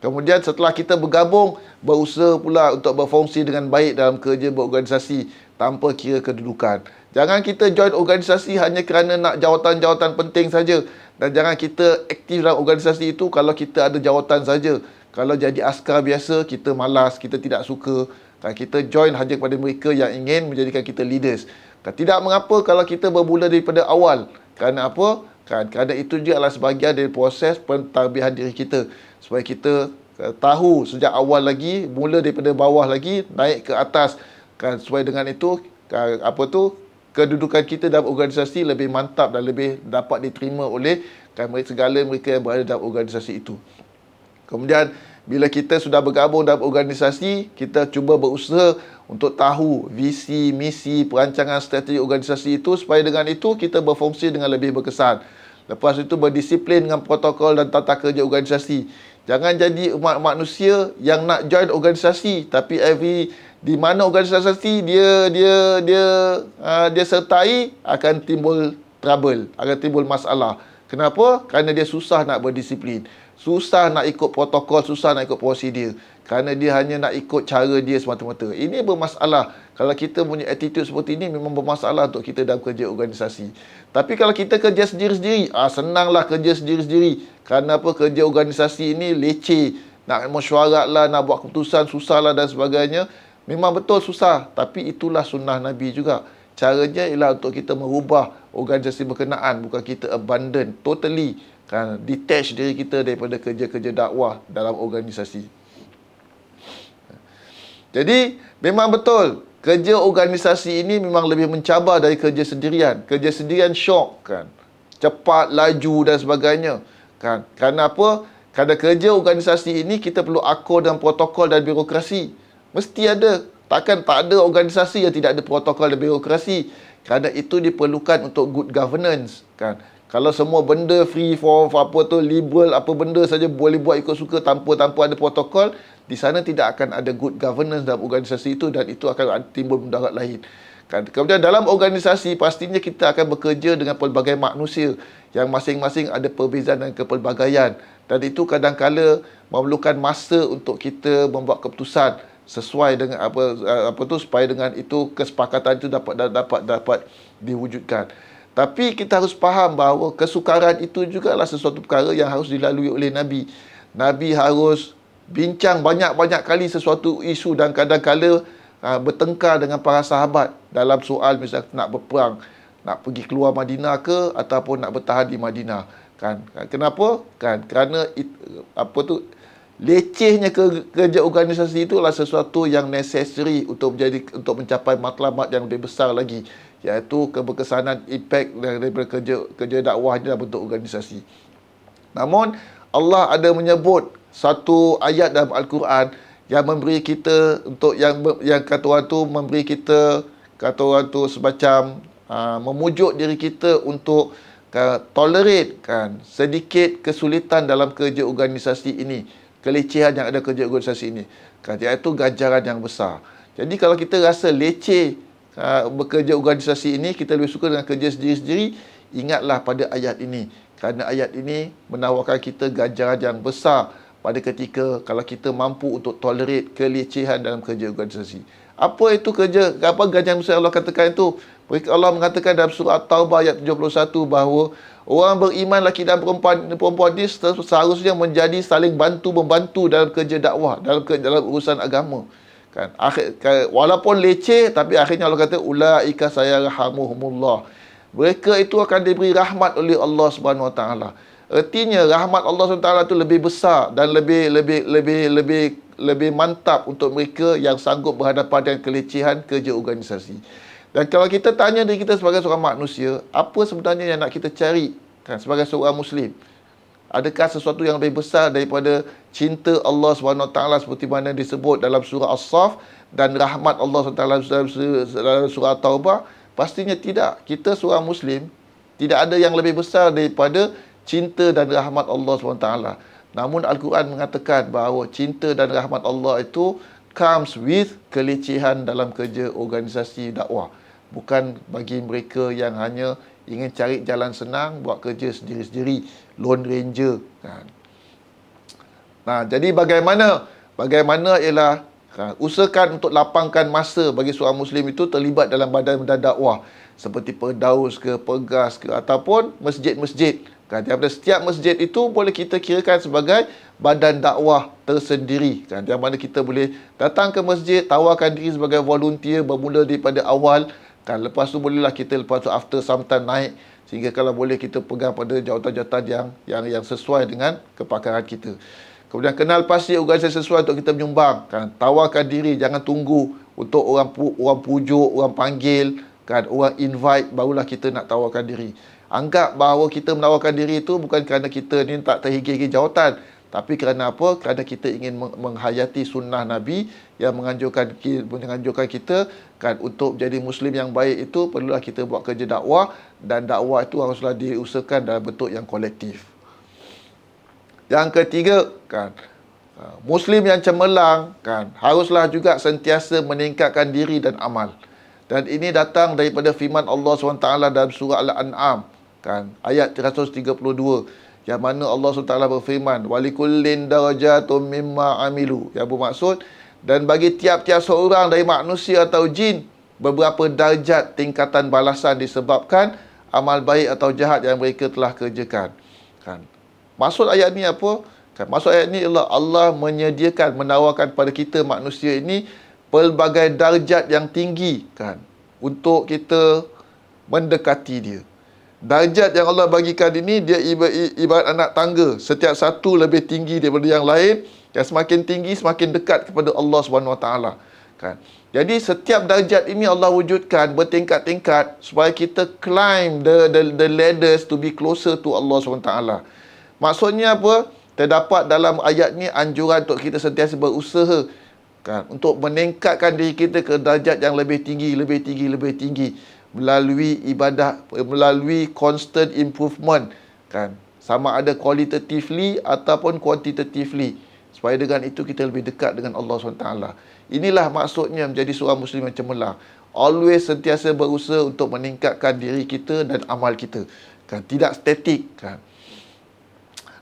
Kemudian setelah kita bergabung, berusaha pula untuk berfungsi dengan baik dalam kerja berorganisasi tanpa kira kedudukan. Jangan kita join organisasi hanya kerana nak jawatan-jawatan penting saja, dan jangan kita aktif dalam organisasi itu kalau kita ada jawatan saja. Kalau jadi askar biasa, kita malas, kita tidak suka. Kita join hanya kepada mereka yang ingin menjadikan kita leaders. Tidak mengapa kalau kita bermula daripada awal. Kerana apa? Kerana itu juga adalah sebahagian dari proses pentarbihan diri kita. Supaya kita tahu sejak awal lagi, mula daripada bawah lagi, naik ke atas. Supaya dengan itu, kedudukan kita dalam organisasi lebih mantap dan lebih dapat diterima oleh segala mereka yang berada dalam organisasi itu. Kemudian, bila kita sudah bergabung dalam organisasi, kita cuba berusaha untuk tahu visi, misi, perancangan strategi organisasi itu, supaya dengan itu kita berfungsi dengan lebih berkesan. Lepas itu berdisiplin dengan protokol dan tata kerja organisasi. Jangan jadi umat manusia yang nak join organisasi, tapi di mana organisasi dia sertai akan timbul trouble, akan timbul masalah. Kenapa? Kerana dia susah nak berdisiplin, susah nak ikut protokol, susah nak ikut prosedur. Kerana dia hanya nak ikut cara dia semata-mata. Ini bermasalah. Kalau kita punya attitude seperti ini, memang bermasalah untuk kita dalam kerja organisasi. Tapi kalau kita kerja sendiri-sendiri, senanglah kerja sendiri-sendiri. Kerana apa? Kerja organisasi ini leceh. Nak mesyuarat lah, nak buat keputusan, susah lah dan sebagainya. Memang betul susah. Tapi itulah sunnah Nabi juga. Caranya ialah untuk kita merubah organisasi berkenaan, bukan kita abandon totally, detach diri kita daripada kerja-kerja dakwah dalam organisasi. Jadi memang betul kerja organisasi ini memang lebih mencabar dari kerja sendirian. Kerja sendirian syok cepat, laju dan sebagainya Kerana apa? Kerana kerja organisasi ini kita perlu akur dengan protokol dan birokrasi. Mesti ada. Takkan tak ada organisasi yang tidak ada protokol dan birokrasi. Kerana itu diperlukan untuk good governance. Kalau semua benda free for liberal, apa benda saja boleh buat ikut suka tanpa ada protokol, di sana tidak akan ada good governance dalam organisasi itu, dan itu akan timbul mudarat lain. Kemudian dalam organisasi pastinya kita akan bekerja dengan pelbagai manusia yang masing-masing ada perbezaan dan kepelbagaian, dan itu kadang-kala memerlukan masa untuk kita membuat keputusan sesuai dengan supaya dengan itu kesepakatan itu dapat diwujudkan. Tapi kita harus faham bahawa kesukaran itu juga adalah sesuatu perkara yang harus dilalui oleh Nabi. Nabi harus bincang banyak-banyak kali sesuatu isu, dan kadang-kala bertengkar dengan para sahabat dalam soal misalnya nak berperang, nak pergi keluar Madinah ke ataupun nak bertahan di Madinah. Kenapa? Kerana lecehnya kerja organisasi itu adalah sesuatu yang necessary untuk mencapai matlamat yang lebih besar lagi, iaitu keberkesanan impact daripada kerja dakwah dalam bentuk organisasi. Namun Allah ada menyebut satu ayat dalam Al-Quran yang memberi kita yang kata orang tu memberi kita, kata orang tu semacam memujuk diri kita untuk tolerate sedikit kesulitan dalam kerja organisasi ini, kelecehan yang ada kerja organisasi ini, iaitu ganjaran yang besar. Jadi kalau kita rasa leceh bekerja organisasi ini, kita lebih suka dengan kerja sendiri-sendiri, ingatlah pada ayat ini. Kerana ayat ini menawarkan kita ganjaran yang besar pada ketika kalau kita mampu untuk tolerate kelecehan dalam kerja organisasi. Apa ganjaran besar Allah katakan itu? Mereka Allah mengatakan dalam surah At-Taubah ayat 71 bahawa orang beriman lelaki dan perempuan ini seharusnya menjadi saling bantu-membantu dalam kerja dakwah, dalam urusan agama. Kan? Walaupun leceh, tapi akhirnya Allah kata ulaika sayarhamuhumullah. Mereka itu akan diberi rahmat oleh Allah Subhanahu Wa Taala. Artinya rahmat Allah Subhanahu Wa Taala itu lebih besar dan lebih mantap untuk mereka yang sanggup berhadapan dengan kelecehan kerja organisasi. Dan kalau kita tanya diri kita sebagai seorang manusia, apa sebenarnya yang nak kita cari kan sebagai seorang Muslim? Adakah sesuatu yang lebih besar daripada cinta Allah SWT seperti mana disebut dalam surah As-Saff dan rahmat Allah SWT dalam surah At-Taubah? Pastinya tidak. Kita seorang Muslim, tidak ada yang lebih besar daripada cinta dan rahmat Allah SWT. Namun Al-Quran mengatakan bahawa cinta dan rahmat Allah itu comes with kelecehan dalam kerja organisasi dakwah. Bukan bagi mereka yang hanya ingin cari jalan senang, buat kerja sendiri-sendiri, Lone Ranger kan. Nah, jadi bagaimana ialah usahakan untuk lapangkan masa bagi seorang Muslim itu terlibat dalam badan-badan dakwah seperti Perdaus ke, Pergas ke, ataupun masjid-masjid kan. Daripada setiap masjid itu boleh kita kirakan sebagai badan dakwah tersendiri kan, yang mana kita boleh datang ke masjid, tawarkan diri sebagai volunteer bermula daripada awal kan. Lepas tu bolehlah kita lepas tu after some time naik, sehingga kalau boleh kita pegang pada jawatan-jawatan yang sesuai dengan kepakaran kita. Kemudian kenal pasti organisasi sesuai untuk kita menyumbang kan. Tawarkan diri, jangan tunggu untuk orang pujuk, orang panggil kan, orang invite barulah kita nak tawarkan diri. Anggap bahawa kita menawarkan diri itu bukan kerana kita ni tak terhigi-higi jawatan, tapi kerana apa? Kerana kita ingin menghayati sunnah Nabi yang menganjurkan kita kan untuk menjadi Muslim yang baik itu perlulah kita buat kerja dakwah, dan dakwah itu haruslah diusahakan dalam bentuk yang kolektif. Yang ketiga kan, Muslim yang cemerlang kan haruslah juga sentiasa meningkatkan diri dan amal. Dan ini datang daripada firman Allah SWT dalam surah Al-An'am kan, ayat 132, yang mana Allah SWT berfirman walikullin darajatum mimma amilu, yang bermaksud dan bagi tiap-tiap seorang dari manusia atau jin beberapa darjat tingkatan balasan disebabkan amal baik atau jahat yang mereka telah kerjakan kan. Maksud ayat ni apa? Kan, maksud ayat ni ialah Allah menyediakan, menawarkan pada kita manusia ini pelbagai darjat yang tinggi kan, untuk kita mendekati dia. Darjat yang Allah bagikan ini dia ibarat anak tangga, setiap satu lebih tinggi daripada yang lain, dan semakin tinggi semakin dekat kepada Allah Subhanahu Wa Taala kan. Jadi setiap darjat ini Allah wujudkan bertingkat-tingkat supaya kita climb the ladders to be closer to Allah Subhanahu Wa Taala. Maksudnya apa? Terdapat dalam ayat ni anjuran untuk kita sentiasa berusaha kan, untuk meningkatkan diri kita ke darjat yang lebih tinggi melalui ibadah, melalui constant improvement kan, sama ada qualitatively ataupun quantitatively, supaya dengan itu kita lebih dekat dengan Allah SWT. Inilah maksudnya menjadi seorang Muslim yang cemerlang. Always sentiasa berusaha untuk meningkatkan diri kita dan amal kita kan, tidak statik kan.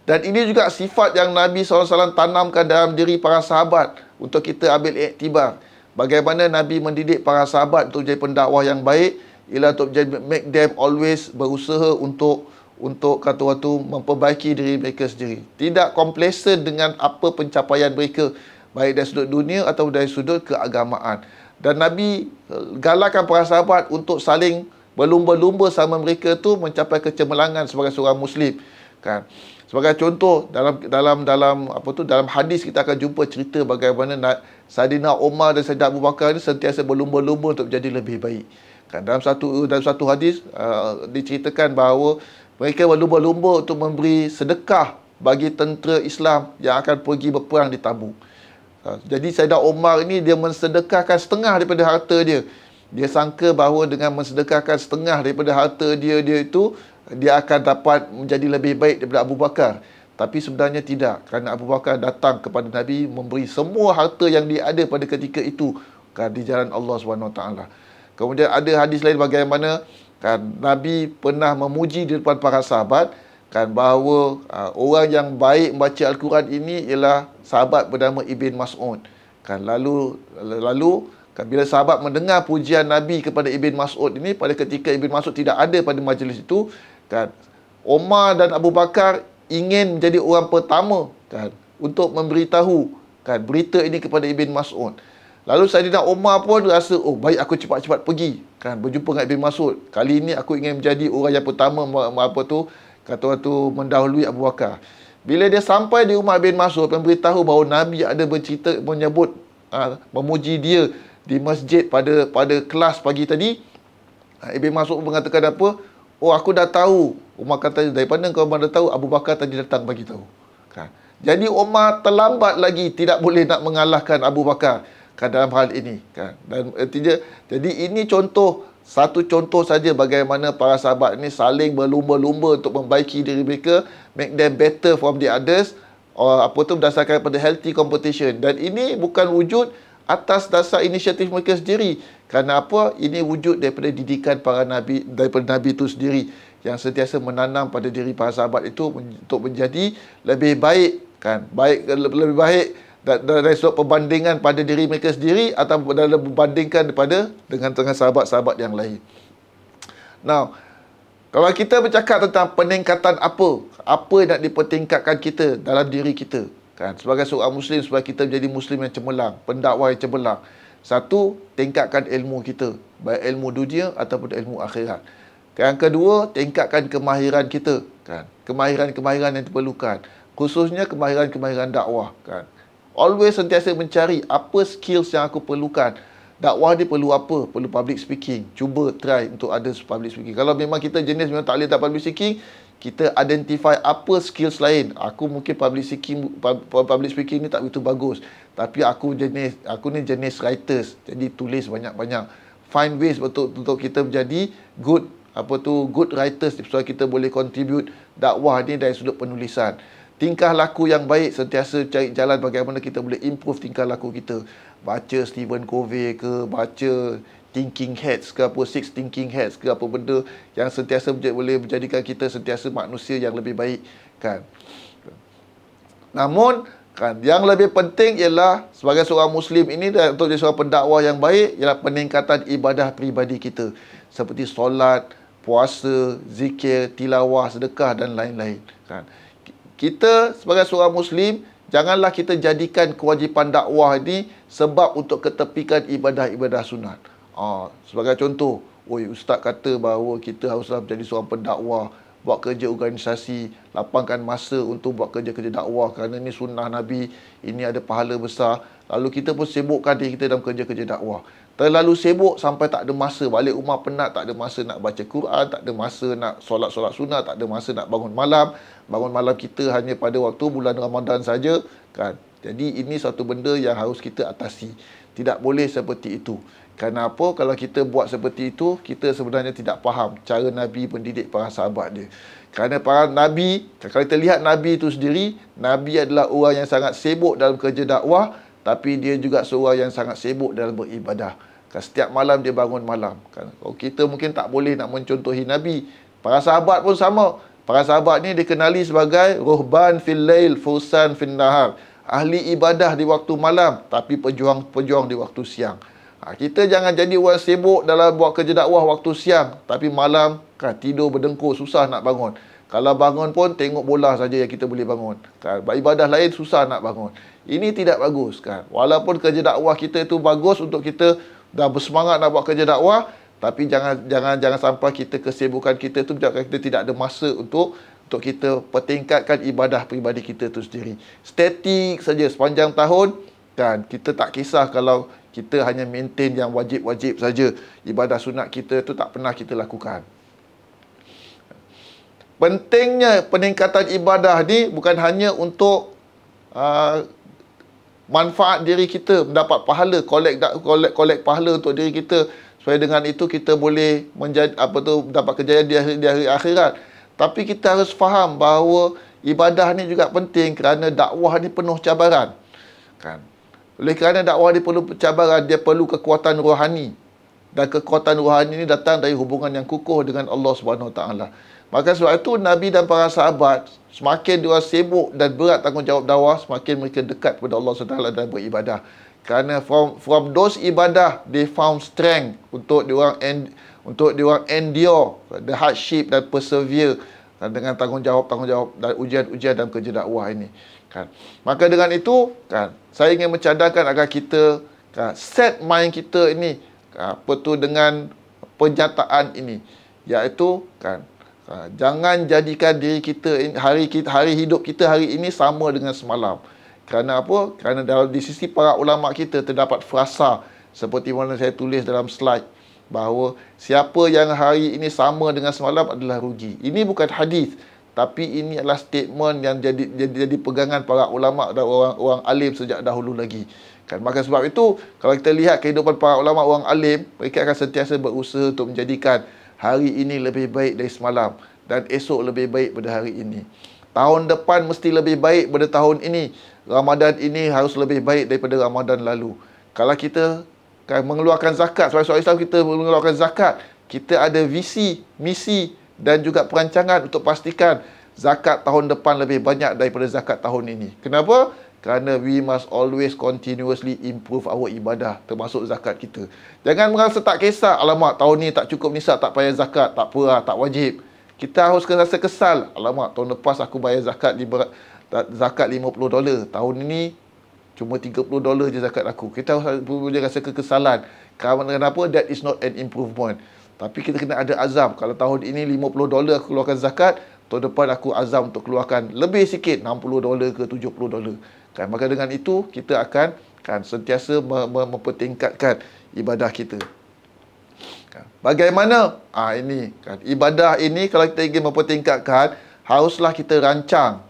Dan ini juga sifat yang Nabi SAW tanamkan dalam diri para sahabat untuk kita ambil iktibar. Bagaimana Nabi mendidik para sahabat untuk jadi pendakwah yang baik, ialah untuk make them always berusaha untuk kata waktu memperbaiki diri mereka sendiri. Tidak complacent dengan apa pencapaian mereka, baik dari sudut dunia atau dari sudut keagamaan. Dan Nabi galakkan para sahabat untuk saling berlumba-lumba sama mereka tu mencapai kecemerlangan sebagai seorang Muslim kan. Sebagai contoh, dalam hadis kita akan jumpa cerita bagaimana Saidina Umar dan Saidina Abu Bakar ini sentiasa berlumba-lumba untuk menjadi lebih baik. Kan, dalam satu hadis diceritakan bahawa mereka berlumba-lumba untuk memberi sedekah bagi tentera Islam yang akan pergi berperang di Tabuk. Jadi Saidina Umar ini dia mensedekahkan setengah daripada harta dia. Dia sangka bahawa dengan mensedekahkan setengah daripada harta dia itu, dia akan dapat menjadi lebih baik daripada Abu Bakar. Tapi sebenarnya tidak, kerana Abu Bakar datang kepada Nabi memberi semua harta yang dia ada pada ketika itu kan, di jalan Allah SWT. Kemudian ada hadis lain bagaimana kan, Nabi pernah memuji di depan para sahabat kan, bahawa orang yang baik membaca Al-Quran ini ialah sahabat bernama Ibn Mas'ud kan. Lalu Bila sahabat mendengar pujian Nabi kepada Ibn Mas'ud ini, pada ketika Ibn Mas'ud tidak ada pada majlis itu, kan, Umar dan Abu Bakar ingin menjadi orang pertama, kan, untuk memberitahu, kan, berita ini kepada Ibn Mas'ud. Lalu Saidina Umar pun rasa, oh baik aku cepat-cepat pergi, kan, berjumpa dengan Ibn Mas'ud. Kali ini aku ingin menjadi orang yang pertama kata orang tu mendahului Abu Bakar. Bila dia sampai di rumah Ibn Mas'ud, memberitahu bahawa Nabi ada bercerita, menyebut, memuji dia di masjid pada kelas pagi tadi. Ibn Mas'ud mengatakan apa? Oh, aku dah tahu. Umar kata, daripada kau dah tahu, Abu Bakar tadi datang bagi tahu. Kan? Jadi Umar terlambat lagi, tidak boleh nak mengalahkan Abu Bakar, kan, dalam hal ini, kan. Dan jadi ini satu contoh saja bagaimana para sahabat ini saling berlumba-lumba untuk membaiki diri mereka, make them better from the others, berdasarkan pada healthy competition. Dan ini bukan wujud atas dasar inisiatif mereka sendiri. Kerana apa? Ini wujud daripada didikan daripada Nabi itu sendiri, yang sentiasa menanam pada diri para sahabat itu untuk menjadi lebih baik, kan, lebih baik dari sudut perbandingan pada diri mereka sendiri atau dalam berbandingkan dengan sahabat-sahabat yang lain. Now, kalau kita bercakap tentang peningkatan apa yang nak dipertingkatkan kita dalam diri kita, kan, sebagai seorang Muslim, supaya kita menjadi Muslim yang cemerlang, pendakwah yang cemerlang. Satu, tingkatkan ilmu kita, baik ilmu dunia ataupun ilmu akhirat. Yang kedua, tingkatkan kemahiran kita, kan, kemahiran-kemahiran yang diperlukan, khususnya kemahiran-kemahiran dakwah, kan. Always sentiasa mencari apa skills yang aku perlukan. Dakwah ni perlu apa? Perlu public speaking. Cuba try untuk ada public speaking. Kalau memang kita jenis memang tak boleh tak public speaking, kita identify apa skills lain. Aku mungkin public speaking ni tak begitu bagus, tapi aku ni jenis writers. Jadi tulis banyak-banyak. Find ways untuk kita menjadi good writers, supaya kita boleh contribute dakwah ni dari sudut penulisan. Tingkah laku yang baik, sentiasa cari jalan bagaimana kita boleh improve tingkah laku kita. Baca Stephen Covey ke, baca Thinking Hats ke, Six Thinking Hats ke, apa benda yang sentiasa boleh menjadikan kita sentiasa manusia yang lebih baik, kan. Namun, kan, yang lebih penting ialah sebagai seorang Muslim ini, untuk jadi seorang pendakwah yang baik, ialah peningkatan ibadah peribadi kita, seperti solat, puasa, zikir, tilawah, sedekah dan lain-lain, kan. Kita sebagai seorang Muslim, janganlah kita jadikan kewajipan dakwah ini sebab untuk ketepikan ibadah-ibadah sunat. Sebagai contoh, ustaz kata bahawa kita haruslah menjadi seorang pendakwah, buat kerja organisasi, lapangkan masa untuk buat kerja-kerja dakwah kerana ini sunnah Nabi, ini ada pahala besar. Lalu kita pun sibukkan diri kita dalam kerja-kerja dakwah. Terlalu sibuk sampai tak ada masa, balik rumah penat, tak ada masa nak baca Quran, tak ada masa nak solat-solat sunat, tak ada masa nak bangun malam. Bangun malam kita hanya pada waktu bulan Ramadan saja, kan. Jadi ini satu benda yang harus kita atasi. Tidak boleh seperti itu. Kerana apa? Kalau kita buat seperti itu, kita sebenarnya tidak faham cara Nabi mendidik para sahabat dia. Kerana para Nabi, kalau kita lihat Nabi itu sendiri, Nabi adalah orang yang sangat sibuk dalam kerja dakwah, tapi dia juga seorang yang sangat sibuk dalam beribadah. Kan, setiap malam dia bangun malam, kan. Kita mungkin tak boleh nak mencontohi Nabi. Para sahabat pun sama. Para sahabat ni dikenali sebagai ruhban fil lail, fursan fil nahar. Ahli ibadah di waktu malam, tapi pejuang di waktu siang. Kita jangan jadi orang sibuk dalam buat kerja dakwah waktu siang, tapi malam, kan, tidur berdengkur, susah nak bangun. Kalau bangun pun tengok bola saja yang kita boleh bangun, kan. Ibadah lain susah nak bangun. Ini tidak bagus, kan. Walaupun kerja dakwah kita itu bagus untuk kita dah bersemangat nak buat kerja dakwah, tapi jangan sampai kesibukan kita tu menyebabkan kita tidak ada masa untuk kita pertingkatkan ibadah peribadi kita tu sendiri. Statik saja sepanjang tahun, kan. Kita tak kisah kalau kita hanya maintain yang wajib-wajib saja. Ibadah sunat kita tu tak pernah kita lakukan. Pentingnya peningkatan ibadah ni bukan hanya untuk manfaat diri kita, mendapat pahala, collect pahala untuk diri kita, supaya dengan itu kita boleh dapat kejayaan di hari akhirat. Tapi kita harus faham bahawa ibadah ni juga penting kerana dakwah ni penuh cabaran, kan. Oleh kerana dakwah ni perlu cabaran, dia perlu kekuatan rohani. Dan kekuatan rohani ni datang dari hubungan yang kukuh dengan Allah Subhanahu Wa Taala. Maka sebab itu Nabi dan para sahabat, semakin dia sibuk dan berat tanggungjawab dakwah, semakin mereka dekat kepada Allah SWT dan beribadah. Kerana from those ibadah they found strength untuk diorang endure the hardship dan persevere dengan tanggungjawab dan ujian-ujian dalam kerja dakwah ini, kan. Maka dengan itu, kan, saya ingin mencadangkan agar kita, kan, set mind kita ini, dengan penyataan ini, iaitu, kan, jangan jadikan diri kita hari hidup kita hari ini sama dengan semalam. Kerana apa? Kerana di sisi para ulama kita terdapat frasa seperti mana saya tulis dalam slide, bahawa siapa yang hari ini sama dengan semalam adalah rugi. Ini bukan hadis, tapi ini adalah statement yang jadi pegangan para ulama dan orang alim sejak dahulu lagi, kan. Maka sebab itu, kalau kita lihat kehidupan para ulama orang alim, mereka akan sentiasa berusaha untuk menjadikan hari ini lebih baik dari semalam dan esok lebih baik pada hari ini. Tahun depan mesti lebih baik pada tahun ini. Ramadan ini harus lebih baik daripada Ramadan lalu. Kalau kita mengeluarkan zakat, sebagai seorang Islam kita mengeluarkan zakat, kita ada visi, misi dan juga perancangan untuk pastikan zakat tahun depan lebih banyak daripada zakat tahun ini. Kenapa? Kerana we must always continuously improve our ibadah, termasuk zakat kita. Jangan merasa tak kisah, alamak tahun ni tak cukup nisab, tak payah zakat, tak apa lah, tak wajib. Kita harus rasa kesal, alamak tahun lepas aku bayar zakat $50, tahun ini cuma $30 je zakat aku. Kita harus punya rasa kekesalan. Kenapa? That is not an improvement. Tapi kita kena ada azam. Kalau tahun ini $50 aku keluarkan zakat, tahun depan aku azam untuk keluarkan lebih sikit, $60 ke $70. Kan? Maka dengan itu, kita akan sentiasa mempertingkatkan ibadah kita. Bagaimana? Ini kan, ibadah ini kalau kita ingin mempertingkatkan, haruslah kita rancang.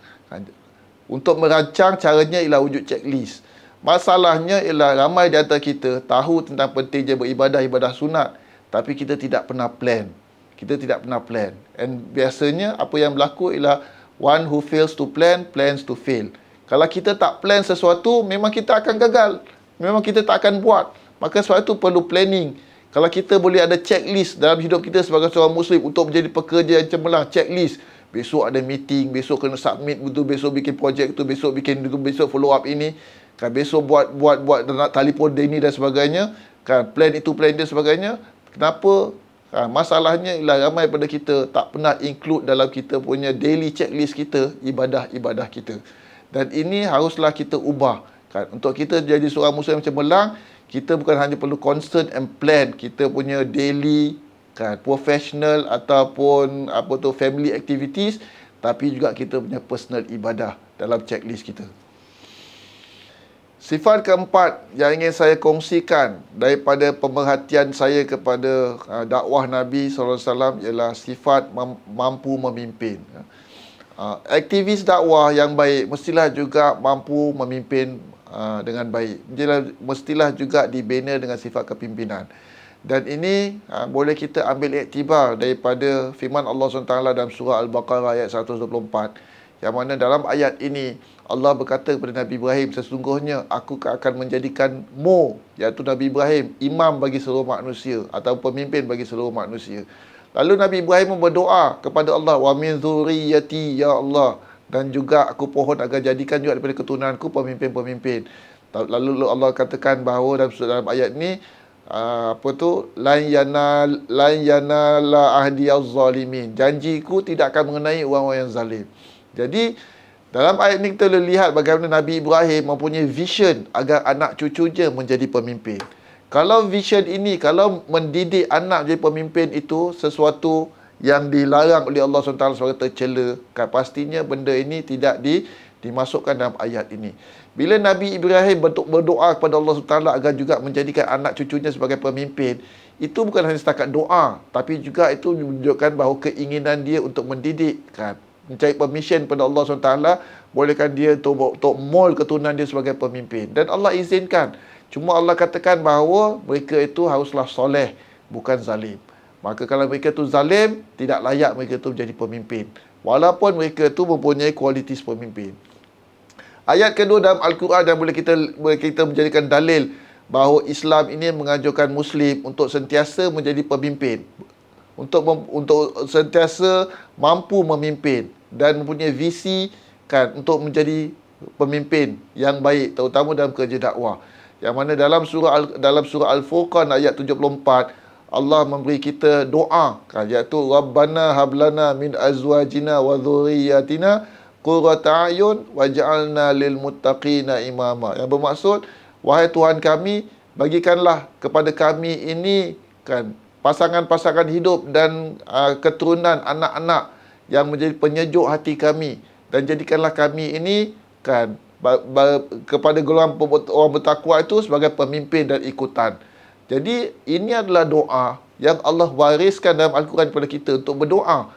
Untuk merancang, caranya ialah wujud checklist. Masalahnya ialah ramai di antara kita tahu tentang pentingnya ibadah sunat, tapi kita tidak pernah plan. And biasanya apa yang berlaku ialah one who fails to plan, plans to fail. Kalau kita tak plan sesuatu, memang kita akan gagal. Memang kita tak akan buat. Maka sebab itu perlu planning. Kalau kita boleh ada checklist dalam hidup kita sebagai seorang Muslim untuk menjadi pekerja yang cemerlang, checklist. Besok ada meeting, besok kena submit betul, besok bikin projek tu, besok follow up ini, kan, besok buat nak telefon ini dan sebagainya, kan, plan itu, plan dia sebagainya. Kenapa? Masalahnya ialah ramai pada kita tak pernah include dalam kita punya daily checklist kita ibadah kita. Dan ini haruslah kita ubah, kan. Untuk kita jadi seorang Muslim yang cemerlang, kita bukan hanya perlu concern and plan kita punya daily, kan, professional ataupun family activities, tapi juga kita punya personal ibadah dalam checklist kita. Sifat keempat yang ingin saya kongsikan daripada pemerhatian saya kepada dakwah Nabi SAW ialah sifat mampu memimpin. Aktivis dakwah yang baik mestilah juga mampu memimpin dengan baik. Mestilah juga dibina dengan sifat kepimpinan. Dan ini boleh kita ambil iktibar daripada firman Allah SWT dalam surah Al-Baqarah ayat 124, yang mana dalam ayat ini Allah berkata kepada Nabi Ibrahim, sesungguhnya aku akan menjadikanmu, iaitu Nabi Ibrahim, imam bagi seluruh manusia atau pemimpin bagi seluruh manusia. Lalu Nabi Ibrahim berdoa kepada Allah, wa min dzurriyyati ya Allah, dan juga aku pohon agar jadikan juga daripada keturunanku pemimpin-pemimpin. Lalu Allah katakan bahawa dalam ayat ini, lan yanala ahdiyaz zalimin, janjiku tidak akan mengenai orang-orang yang zalim. Jadi dalam ayat ini kita boleh lihat bagaimana Nabi Ibrahim mempunyai vision agar anak cucunya menjadi pemimpin. Kalau vision ini, kalau mendidik anak menjadi pemimpin itu sesuatu yang dilarang oleh Allah SWT sebagai tercela, kan, pastinya benda ini tidak dimasukkan dalam ayat ini. Bila Nabi Ibrahim berdoa kepada Allah SWT agar juga menjadikan anak cucunya sebagai pemimpin, itu bukan hanya setakat doa, tapi juga itu menunjukkan bahawa keinginan dia untuk mendidik, kan, mencari permission pada Allah SWT, bolehkan dia untuk mold keturunan dia sebagai pemimpin. Dan Allah izinkan. Cuma Allah katakan bahawa mereka itu haruslah soleh, bukan zalim. Maka kalau mereka itu zalim, tidak layak mereka itu menjadi pemimpin, walaupun mereka itu mempunyai kualiti pemimpin. Ayat kedua dalam Al-Quran yang boleh kita menjadikan dalil bahawa Islam ini menganjurkan Muslim untuk sentiasa menjadi pemimpin, untuk sentiasa mampu memimpin dan mempunyai visi, kan, untuk menjadi pemimpin yang baik, terutama dalam kerja dakwah. Yang mana dalam surah Al-Furqan ayat 74, Allah memberi kita doa, kan, iaitu Rabbana hablana min azwajina wa dhurriyyatina qurrata a'yun waj'alna lil muttaqina imama. Yang bermaksud, wahai Tuhan kami, bagikanlah kepada kami ini, kan, pasangan-pasangan hidup dan keturunan anak-anak yang menjadi penyejuk hati kami, dan jadikanlah kami ini, kan, kepada golongan orang bertakwa itu sebagai pemimpin dan ikutan. Jadi ini adalah doa yang Allah wariskan dalam Al-Quran kepada kita untuk berdoa.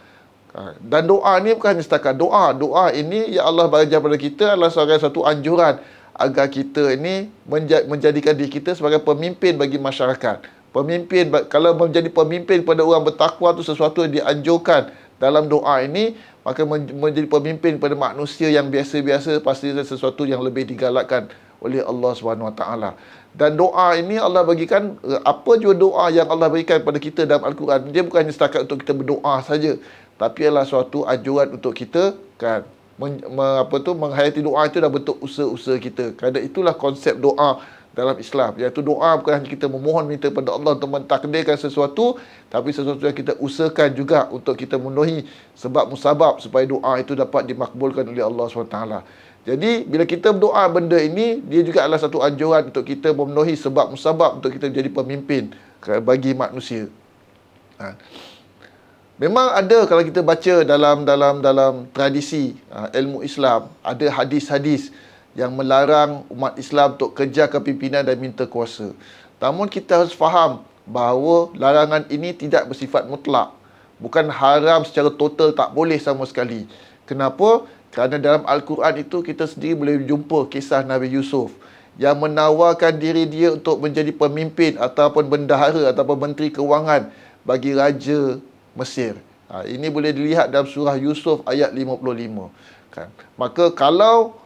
Dan doa ni bukan hanya setakat doa. Doa ini yang Allah bagi kepada kita adalah sebagai satu anjuran agar kita ini menjadikan diri kita sebagai pemimpin bagi masyarakat. Pemimpin, kalau menjadi pemimpin pada orang bertakwa itu sesuatu yang dianjurkan dalam doa ini, maka menjadi pemimpin pada manusia yang biasa-biasa pasti sesuatu yang lebih digalakkan oleh Allah SWT. Dan doa ini Allah bagikan, apa jua doa yang Allah berikan kepada kita dalam Al-Quran, dia bukannya setakat untuk kita berdoa saja, tapi adalah suatu anjuran untuk kita, kan, menghayati doa itu dalam bentuk usaha-usaha kita. Kerana itulah konsep doa dalam Islam, iaitu doa bukan hanya kita memohon minta pada Allah untuk mentakdirkan sesuatu, tapi sesuatu yang kita usahakan juga untuk kita memenuhi sebab musabab supaya doa itu dapat dimakbulkan oleh Allah SWT. Jadi bila kita berdoa benda ini, dia juga adalah satu anjuran untuk kita memenuhi sebab musabab untuk kita menjadi pemimpin bagi manusia. Memang ada, kalau kita baca dalam tradisi ilmu Islam, ada hadis-hadis yang melarang umat Islam untuk kejar kepimpinan dan minta kuasa. Namun kita harus faham bahawa larangan ini tidak bersifat mutlak. Bukan haram secara total, tak boleh sama sekali. Kenapa? Kerana dalam Al-Quran itu kita sendiri boleh jumpa kisah Nabi Yusuf yang menawarkan diri dia untuk menjadi pemimpin ataupun bendahara ataupun menteri kewangan bagi Raja Mesir. Ini boleh dilihat dalam surah Yusuf ayat 55. Kan? Maka kalau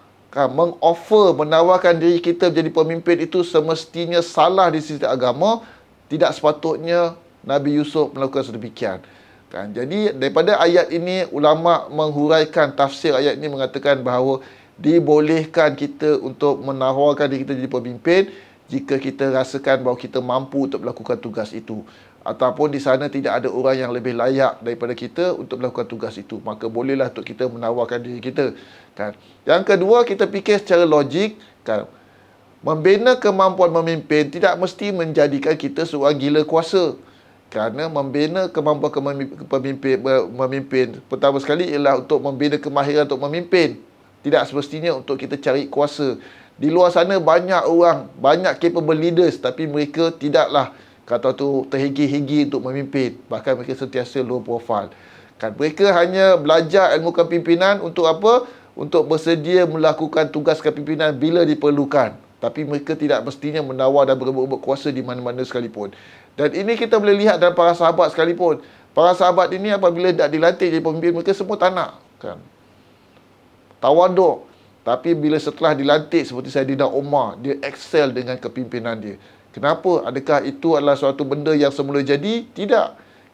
menawarkan diri kita menjadi pemimpin itu semestinya salah di sisi agama, tidak sepatutnya Nabi Yusuf melakukan sedemikian. Kan? Jadi daripada ayat ini, ulama menghuraikan tafsir ayat ini mengatakan bahawa dibolehkan kita untuk menawarkan diri kita jadi pemimpin jika kita rasakan bahawa kita mampu untuk melakukan tugas itu, ataupun di sana tidak ada orang yang lebih layak daripada kita untuk melakukan tugas itu, maka bolehlah untuk kita menawarkan diri kita. Kan? Yang kedua, kita fikir secara logik, kan? Membina kemampuan memimpin tidak mesti menjadikan kita seorang gila kuasa. Kerana membina kemampuan memimpin pertama sekali ialah untuk membina kemahiran untuk memimpin. Tidak semestinya untuk kita cari kuasa. Di luar sana banyak orang, banyak capable leaders, tapi mereka tidaklah kata tu terhigi-higi untuk memimpin. Bahkan mereka sentiasa low profile. Kan, mereka hanya belajar ilmu kepimpinan untuk apa? Untuk bersedia melakukan tugas kepimpinan bila diperlukan. Tapi mereka tidak mestinya menawar dan berebut-rebut kuasa di mana-mana sekalipun. Dan ini kita boleh lihat dalam para sahabat sekalipun. Para sahabat ini apabila tak dilantik jadi pemimpin, mereka semua tak nak. Kan? Tawaduk. Tapi bila setelah dilantik seperti Saidina Umar, dia excel dengan kepimpinan dia. Kenapa? Adakah itu adalah suatu benda yang semula jadi? Tidak.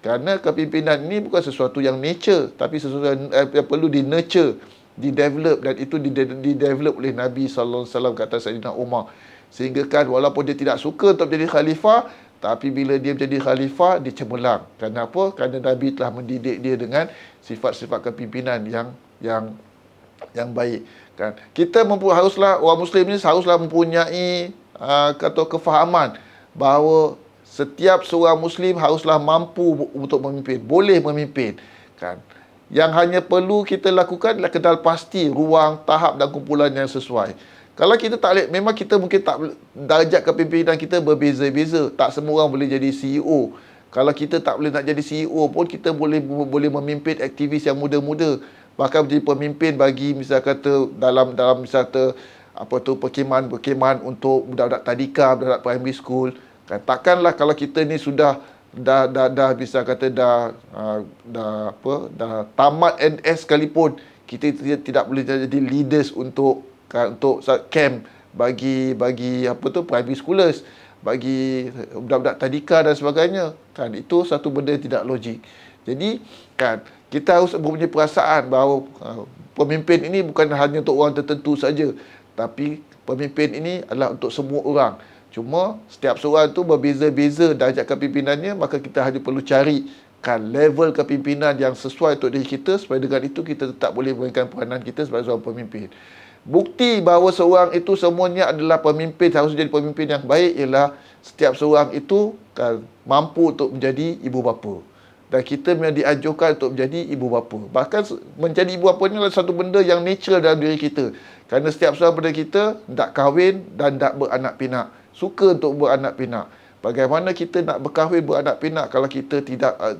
Kerana kepimpinan ini bukan sesuatu yang nature, tapi sesuatu yang perlu di-nurture, di-develop, dan itu di-develop oleh Nabi SAW kata Saidina Umar. Sehingga kan walaupun dia tidak suka untuk menjadi khalifah, tapi bila dia menjadi khalifah, dia cemerlang. Kenapa? Kerana Nabi telah mendidik dia dengan sifat-sifat kepimpinan yang baik. Kan? Kita haruslah, orang Muslim ni haruslah mempunyai kefahaman bahawa setiap seorang Muslim haruslah mampu untuk memimpin, boleh memimpin. Kan? Yang hanya perlu kita lakukan adalah kenal pasti ruang, tahap dan kumpulan yang sesuai. Kalau kita tak boleh, memang kita mungkin tak, darjat kepimpinan kita berbeza-beza. Tak semua orang boleh jadi CEO. Kalau kita tak boleh nak jadi CEO pun, kita boleh memimpin aktivis yang muda-muda. Bahkan menjadi pemimpin bagi misal kata dalam misal kata perkhemahan untuk budak-budak tadika, budak-budak primary school. Kan? Takkanlah kalau kita ni sudah dah bisa kata dah tamat NS sekalipun, kita tidak boleh jadi leaders untuk camp bagi primary schoolers, bagi budak-budak tadika dan sebagainya. Kan, itu satu benda yang tidak logik. Jadi kan kita harus mempunyai perasaan bahawa pemimpin ini bukan hanya untuk orang tertentu saja, tapi pemimpin ini adalah untuk semua orang. Cuma setiap seorang tu berbeza-beza darjat kepimpinannya, maka kita hanya perlu carikan level kepimpinan yang sesuai untuk diri kita, supaya dengan itu kita tetap boleh mainkan peranan kita sebagai seorang pemimpin. Bukti bahawa seorang itu semuanya adalah pemimpin, harus jadi pemimpin yang baik, ialah setiap seorang itu kan mampu untuk menjadi ibu bapa. Dan kita memang dianjurkan untuk menjadi ibu bapa. Bahkan menjadi ibu bapa ni adalah satu benda yang natural dalam diri kita. Kerana setiap seorang pada kita nak kahwin dan nak beranak pinak. Suka untuk beranak pinak. Bagaimana kita nak berkahwin beranak pinak kalau kita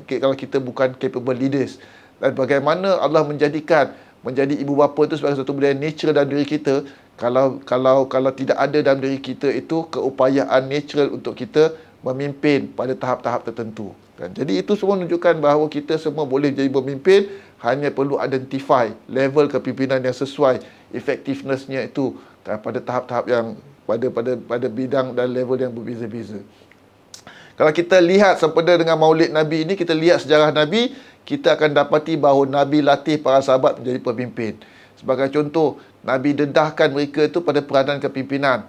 kalau kita bukan capable leaders? Dan bagaimana Allah menjadikan menjadi ibu bapa itu sebagai satu benda yang natural dalam diri kita, kalau tidak ada dalam diri kita itu keupayaan natural untuk kita memimpin pada tahap-tahap tertentu. Kan? Jadi itu semua menunjukkan bahawa kita semua boleh jadi pemimpin, hanya perlu identify level kepimpinan yang sesuai, effectiveness-nya itu kan, pada tahap-tahap yang pada bidang dan level yang berbeza-beza. Kalau kita lihat sempena dengan Maulid Nabi ini, kita lihat sejarah Nabi, kita akan dapati bahawa Nabi latih para sahabat menjadi pemimpin. Sebagai contoh, Nabi dedahkan mereka itu pada peranan kepimpinan.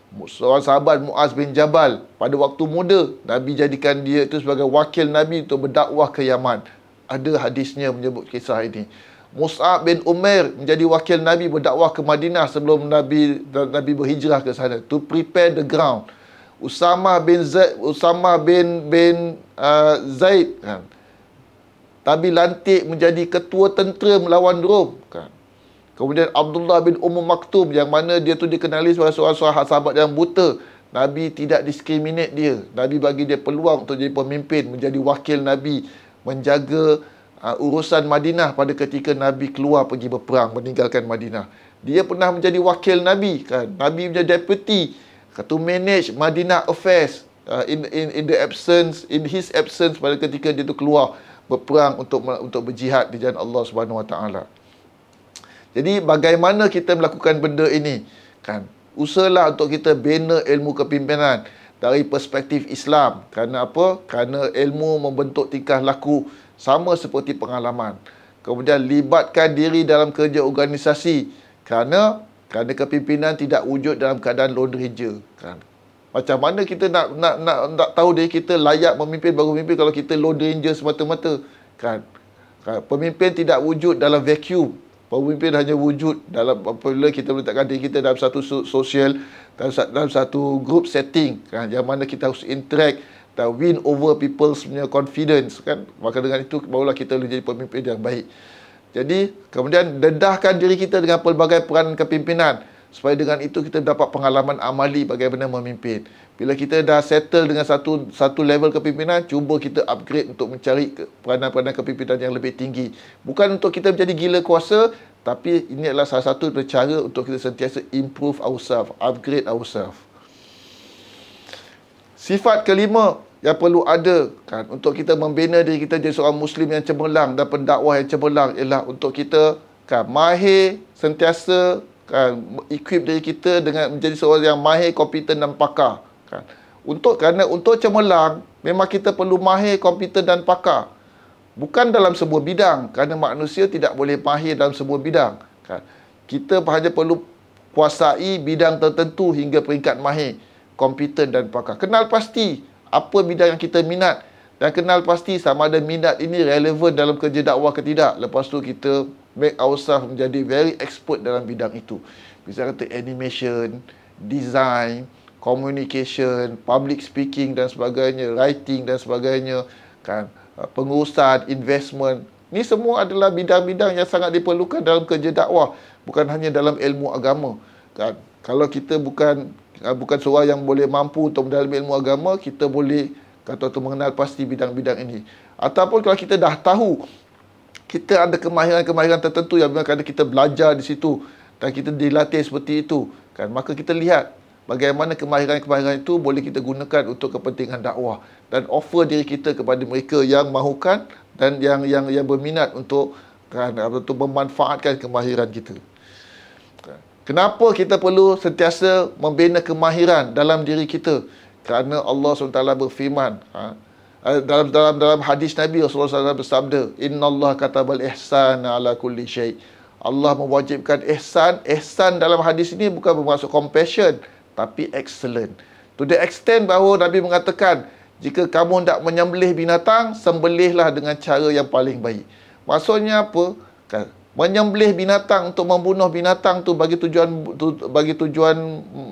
Seorang sahabat Muaz bin Jabal, pada waktu muda, Nabi jadikan dia itu sebagai wakil Nabi untuk berdakwah ke Yaman. Ada hadisnya menyebut kisah ini. Mus'ab bin Umair menjadi wakil Nabi berdakwah ke Madinah sebelum Nabi berhijrah ke sana, to prepare the ground. Usamah bin Zaid kan, Nabi lantik menjadi ketua tentera melawan Rom kan. Kemudian Abdullah bin Maktum, yang mana dia tu dikenali sebagai seorang sahabat yang buta, Nabi tidak diskriminate dia. Nabi bagi dia peluang untuk jadi pemimpin, menjadi wakil Nabi, menjaga urusan Madinah pada ketika Nabi keluar pergi berperang, meninggalkan Madinah. Dia pernah menjadi wakil Nabi kan. Nabi menjadi deputy to manage Madinah affairs in his absence pada ketika dia tu keluar berperang untuk berjihad di jalan Allah Subhanahu Wa Taala. Jadi bagaimana kita melakukan benda ini kan? Usahalah untuk kita bina ilmu kepimpinan dari perspektif Islam. Kerana apa? Kerana ilmu membentuk tingkah laku sama seperti pengalaman. Kemudian libatkan diri dalam kerja organisasi. Kerana kepimpinan tidak wujud dalam keadaan lone ranger kan. Macam mana kita nak tahu diri kita layak memimpin, baru memimpin kalau kita lone ranger semata-mata kan? Pemimpin tidak wujud dalam vacuum. Pemimpin hanya wujud dalam apabila kita meletakkan diri kita dalam satu sosial, dalam satu group setting kan, yang mana kita harus interact dan win over people's punya confidence kan. Maka dengan itu barulah kita boleh jadi pemimpin yang baik. Jadi kemudian dedahkan diri kita dengan pelbagai peranan kepimpinan, supaya dengan itu kita dapat pengalaman amali bagaimana memimpin. Bila kita dah settle dengan satu level kepimpinan, cuba kita upgrade untuk mencari peranan-peranan kepimpinan yang lebih tinggi. Bukan untuk kita menjadi gila kuasa, tapi ini adalah salah satu cara untuk kita sentiasa improve ourselves, upgrade ourselves. Sifat kelima yang perlu ada kan untuk kita membina diri kita jadi seorang Muslim yang cemerlang dan pendakwah yang cemerlang, ialah untuk kita kan mahir, sentiasa kan equip diri kita dengan menjadi seorang yang mahir, kompeten dan pakar kan. Kerana untuk cemerlang memang kita perlu mahir, kompeten dan pakar. Bukan dalam sebuah bidang, kerana manusia tidak boleh mahir dalam sebuah bidang kan. Kita hanya perlu kuasai bidang tertentu hingga peringkat mahir, kompeten dan pakar. Kenal pasti apa bidang yang kita minat, dan kenal pasti sama ada minat ini relevan dalam kerja dakwah ke tidak. Lepas tu kita make ourselves menjadi very expert dalam bidang itu. Misalnya kata animation, design, communication, public speaking dan sebagainya, writing dan sebagainya kan, pengurusan, investment. Ni semua adalah bidang-bidang yang sangat diperlukan dalam kerja dakwah, bukan hanya dalam ilmu agama kan. Kalau kita bukan seorang yang boleh mampu untuk mendalami ilmu agama, kita boleh kata tu mengenal pasti bidang-bidang ini. Ataupun kalau kita dah tahu kita ada kemahiran-kemahiran tertentu yang memang kadang kita belajar di situ dan kita dilatih seperti itu kan, maka kita lihat bagaimana kemahiran-kemahiran itu boleh kita gunakan untuk kepentingan dakwah dan offer diri kita kepada mereka yang mahukan dan yang berminat untuk kan, untuk memanfaatkan kemahiran kita. Kenapa kita perlu sentiasa membina kemahiran dalam diri kita? Kerana Allah SWT berfirman dalam hadis Nabi, Rasulullah SAW bersabda, Innallaha katabal ihsana ala kulli syai'. Allah mewajibkan ihsan. Ihsan dalam hadis ini bukan bermaksud compassion, tapi excellent. To the extent bahawa Nabi mengatakan, jika kamu hendak menyembelih binatang, sembelihlah dengan cara yang paling baik. Maksudnya apa? Kan, menyembelih binatang untuk membunuh binatang tu bagi tujuan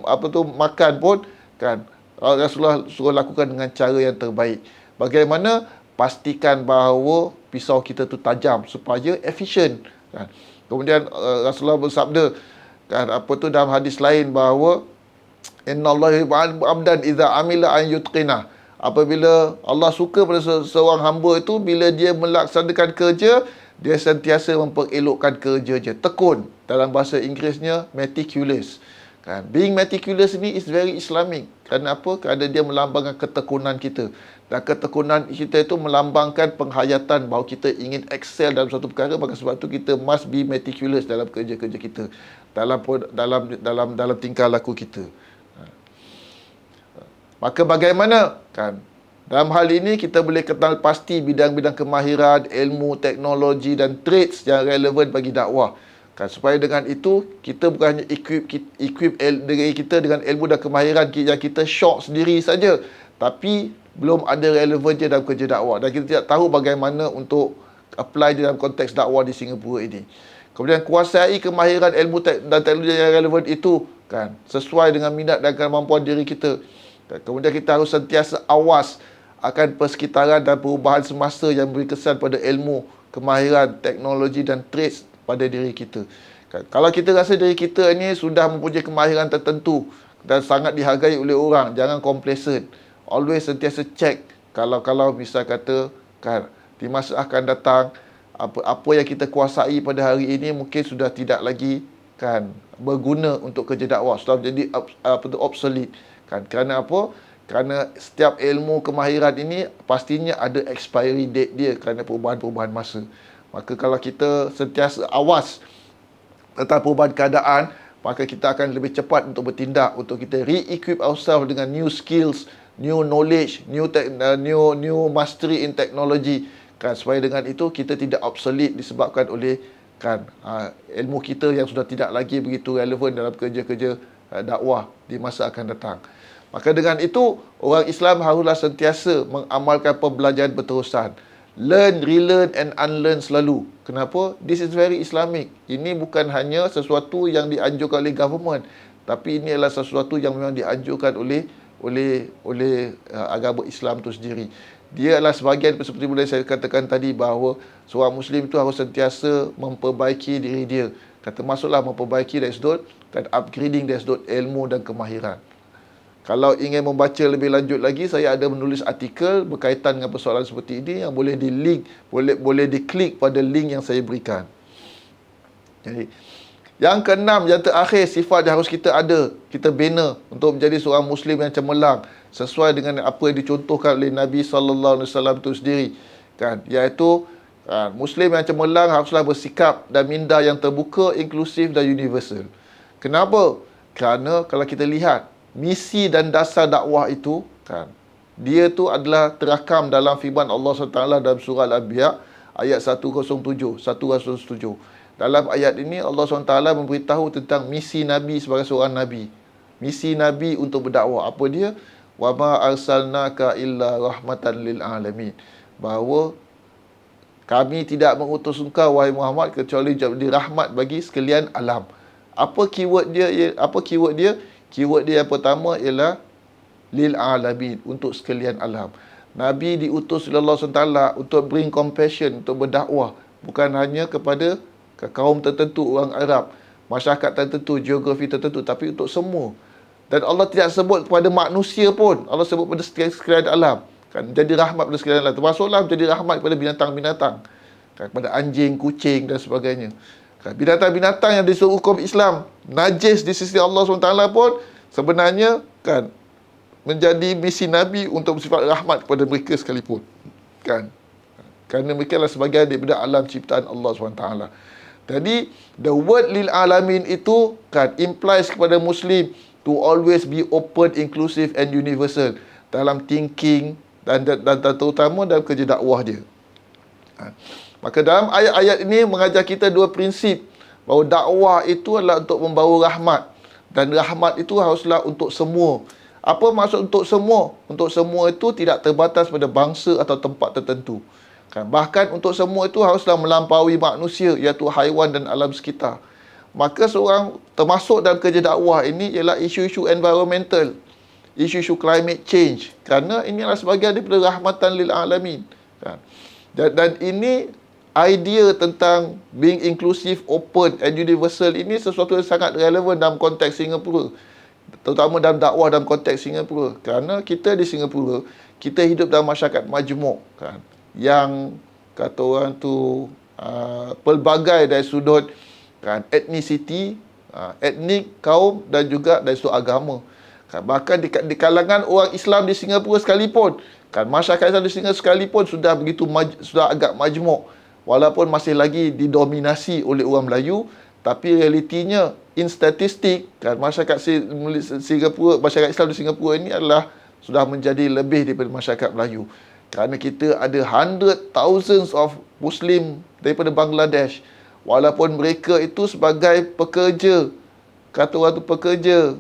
apa tu makan pun kan, Rasulullah suruh lakukan dengan cara yang terbaik. Bagaimana? Pastikan bahawa pisau kita tu tajam supaya efisien kan. Kemudian Rasulullah bersabda kan, apa tu dalam hadis lain bahawa innallaha yuhibbu abdan idza amila an yutqina. Apabila Allah suka pada seorang hamba itu, bila dia melaksanakan kerja, dia sentiasa memperelokkan kerja-kerja. Tekun. Dalam bahasa Inggerisnya, meticulous. Kan? Being meticulous ni is very Islamic. Kerana apa? Kerana dia melambangkan ketekunan kita. Dan ketekunan kita itu melambangkan penghayatan bahawa kita ingin excel dalam suatu perkara. Maka sebab itu kita must be meticulous dalam kerja-kerja kita. Dalam tingkah laku kita. Maka bagaimana? Kan? Dalam hal ini kita boleh kenal pasti bidang-bidang kemahiran, ilmu, teknologi dan traits yang relevan bagi dakwah. Kan? Supaya dengan itu, kita bukan hanya equip diri kita dengan ilmu dan kemahiran yang kita shock sendiri saja. Tapi belum ada relevannya dalam kerja dakwah. Dan kita tidak tahu bagaimana untuk apply dalam konteks dakwah di Singapura ini. Kemudian kuasai kemahiran ilmu dan teknologi yang relevan itu kan, sesuai dengan minat dan kemampuan diri kita. Kemudian kita harus sentiasa awas akan persekitaran dan perubahan semasa yang beri kesan pada ilmu, kemahiran, teknologi dan traits pada diri kita. Kalau kita rasa diri kita ini sudah mempunyai kemahiran tertentu dan sangat dihargai oleh orang, jangan complacent. Always sentiasa check. Kalau misal kata kan, di masa akan datang, apa yang kita kuasai pada hari ini mungkin sudah tidak lagi kan berguna untuk kerja dakwah, sudah menjadi obsolete. Kan? Kerana apa? Kerana setiap ilmu kemahiran ini pastinya ada expiry date dia kerana perubahan-perubahan masa. Maka kalau kita sentiasa awas tentang perubahan keadaan, maka kita akan lebih cepat untuk bertindak, untuk kita re-equip ourselves dengan new skills, new knowledge, new mastery in technology. Kan? Supaya dengan itu kita tidak obsolete disebabkan oleh kan ilmu kita yang sudah tidak lagi begitu relevan dalam kerja-kerja dakwah di masa akan datang. Maka dengan itu, orang Islam haruslah sentiasa mengamalkan pembelajaran berterusan. Learn, relearn and unlearn selalu. Kenapa? This is very Islamic. Ini bukan hanya sesuatu yang dianjurkan oleh government, tapi ini adalah sesuatu yang memang dianjurkan oleh agama Islam itu sendiri. Dia adalah sebahagian seperti boleh saya katakan tadi bahawa seorang Muslim itu harus sentiasa memperbaiki diri dia. Termasuklah memperbaiki dari sudut dan upgrading dari sudut ilmu dan kemahiran. Kalau ingin membaca lebih lanjut lagi, saya ada menulis artikel berkaitan dengan persoalan seperti ini yang boleh di-link, boleh diklik pada link yang saya berikan. Jadi, yang keenam, yang terakhir, sifat yang harus kita ada, kita bina untuk menjadi seorang Muslim yang cemerlang sesuai dengan apa yang dicontohkan oleh Nabi SAW itu sendiri. Kan? Iaitu, Muslim yang cemerlang haruslah bersikap dan minda yang terbuka, inklusif dan universal. Kenapa? Kerana kalau kita lihat, misi dan dasar dakwah itu kan, dia tu adalah terakam dalam firman Allah SWT dalam surah Al-Anbiya ayat 107. Dalam ayat ini Allah SWT memberitahu tentang misi Nabi sebagai seorang Nabi. Misi Nabi untuk berdakwah. Apa dia? Wa ma arsalnaka illa rahmatan lil alamin. Bahawa kami tidak mengutus engkau wahai Muhammad kecuali jadi rahmat bagi sekalian alam. Apa keyword dia? Keyword dia yang pertama ialah lil alamin, untuk sekalian alam. Nabi diutus oleh Allah SWT untuk bring compassion, untuk berdakwah, bukan hanya kepada kaum tertentu, orang Arab, masyarakat tertentu, geografi tertentu, tapi untuk semua. Dan Allah tidak sebut kepada manusia pun, Allah sebut pada sekalian alam. Kan, jadi rahmat pada sekalian alam. Termasuklah menjadi rahmat kepada binatang-binatang, kan, kepada anjing, kucing dan sebagainya. Binatang-binatang yang disuruh hukum Islam najis di sisi Allah SWT pun sebenarnya kan menjadi misi Nabi untuk bersifat rahmat kepada mereka sekalipun. Kan? Kerana mereka adalah sebahagian daripada alam ciptaan Allah SWT. Jadi, the word lil alamin itu kan implies kepada Muslim to always be open, inclusive and universal dalam thinking dan terutama dalam kerja dakwah dia. Maka dalam ayat-ayat ini mengajar kita dua prinsip, bahawa dakwah itu adalah untuk membawa rahmat, dan rahmat itu haruslah untuk semua. Apa maksud untuk semua? Untuk semua itu tidak terbatas pada bangsa atau tempat tertentu. Kan? Bahkan untuk semua itu haruslah melampaui manusia, iaitu haiwan dan alam sekitar. Maka seorang termasuk dalam kerja dakwah ini ialah isu-isu environmental, isu-isu climate change. Kerana ini adalah sebahagian daripada rahmatan lil alamin. Kan? Dan ini idea tentang being inclusive, open and universal ini sesuatu yang sangat relevan dalam konteks Singapura. Terutama dalam dakwah dalam konteks Singapura. Kerana kita di Singapura, kita hidup dalam masyarakat majmuk. Kan? Yang kata orang tu pelbagai dari sudut kan, etnisiti, etnik, kaum dan juga dari sudut agama. Kan? Bahkan di kalangan orang Islam di Singapura sekalipun, kan, masyarakat Islam di Singapura sekalipun sudah sudah agak majmuk. Walaupun masih lagi didominasi oleh orang Melayu, tapi realitinya in statistik, kan, masyarakat Singapura, masyarakat Islam di Singapura ini adalah sudah menjadi lebih daripada masyarakat Melayu. Kerana kita ada thousands of Muslim daripada Bangladesh. Walaupun mereka itu sebagai pekerja, kata orang tu pekerja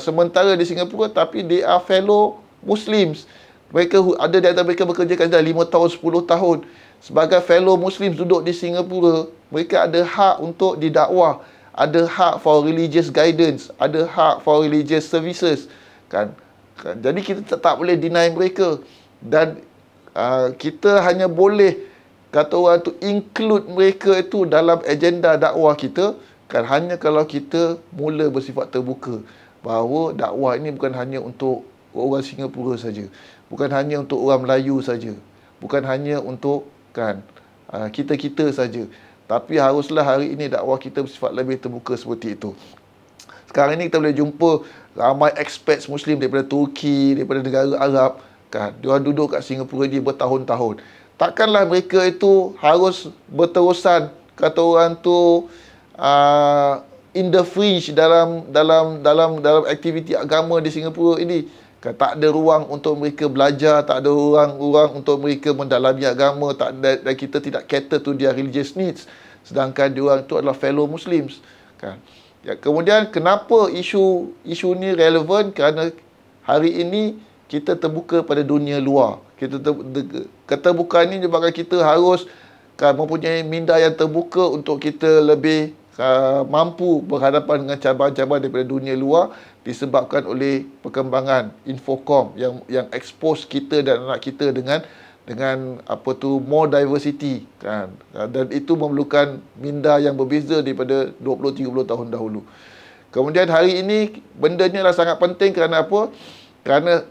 sementara di Singapura, tapi they are fellow Muslims. Mereka ada di antara mereka bekerja dah 5 tahun, 10 tahun. Sebagai fellow Muslims duduk di Singapura, mereka ada hak untuk didakwah, ada hak for religious guidance, ada hak for religious services. Kan? Jadi kita tak boleh deny mereka. Dan kita hanya boleh, kata orang tu, include mereka itu dalam agenda dakwah kita, kan, hanya kalau kita mula bersifat terbuka bahawa dakwah ini bukan hanya untuk orang Singapura saja, bukan hanya untuk orang Melayu saja, bukan hanya untuk kan kita-kita saja, tapi haruslah hari ini dakwah kita bersifat lebih terbuka seperti itu. Sekarang ini kita boleh jumpa ramai expats Muslim daripada Turki, daripada negara Arab, kan, diorang duduk kat Singapura ni bertahun-tahun. Takkanlah mereka itu harus berterusan, kata orang tu, in the fringe dalam aktiviti agama di Singapura ini. Kan, tak ada ruang untuk mereka belajar, tak ada ruang untuk mereka mendalami agama, dan kita tidak cater to their religious needs. Sedangkan diorang itu adalah fellow Muslims. Kan. Ya, kemudian kenapa isu ni relevan? Kerana hari ini kita terbuka pada dunia luar. Keterbukaan ini menyebabkan kita harus kan, mempunyai minda yang terbuka untuk kita lebih mampu berhadapan dengan cabaran-cabaran daripada dunia luar, disebabkan oleh perkembangan infokom yang expose kita dan anak kita dengan more diversity, kan. Dan itu memerlukan minda yang berbeza daripada 20-30 tahun dahulu. Kemudian hari ini bendanya adalah sangat penting. Kerana apa? Kerana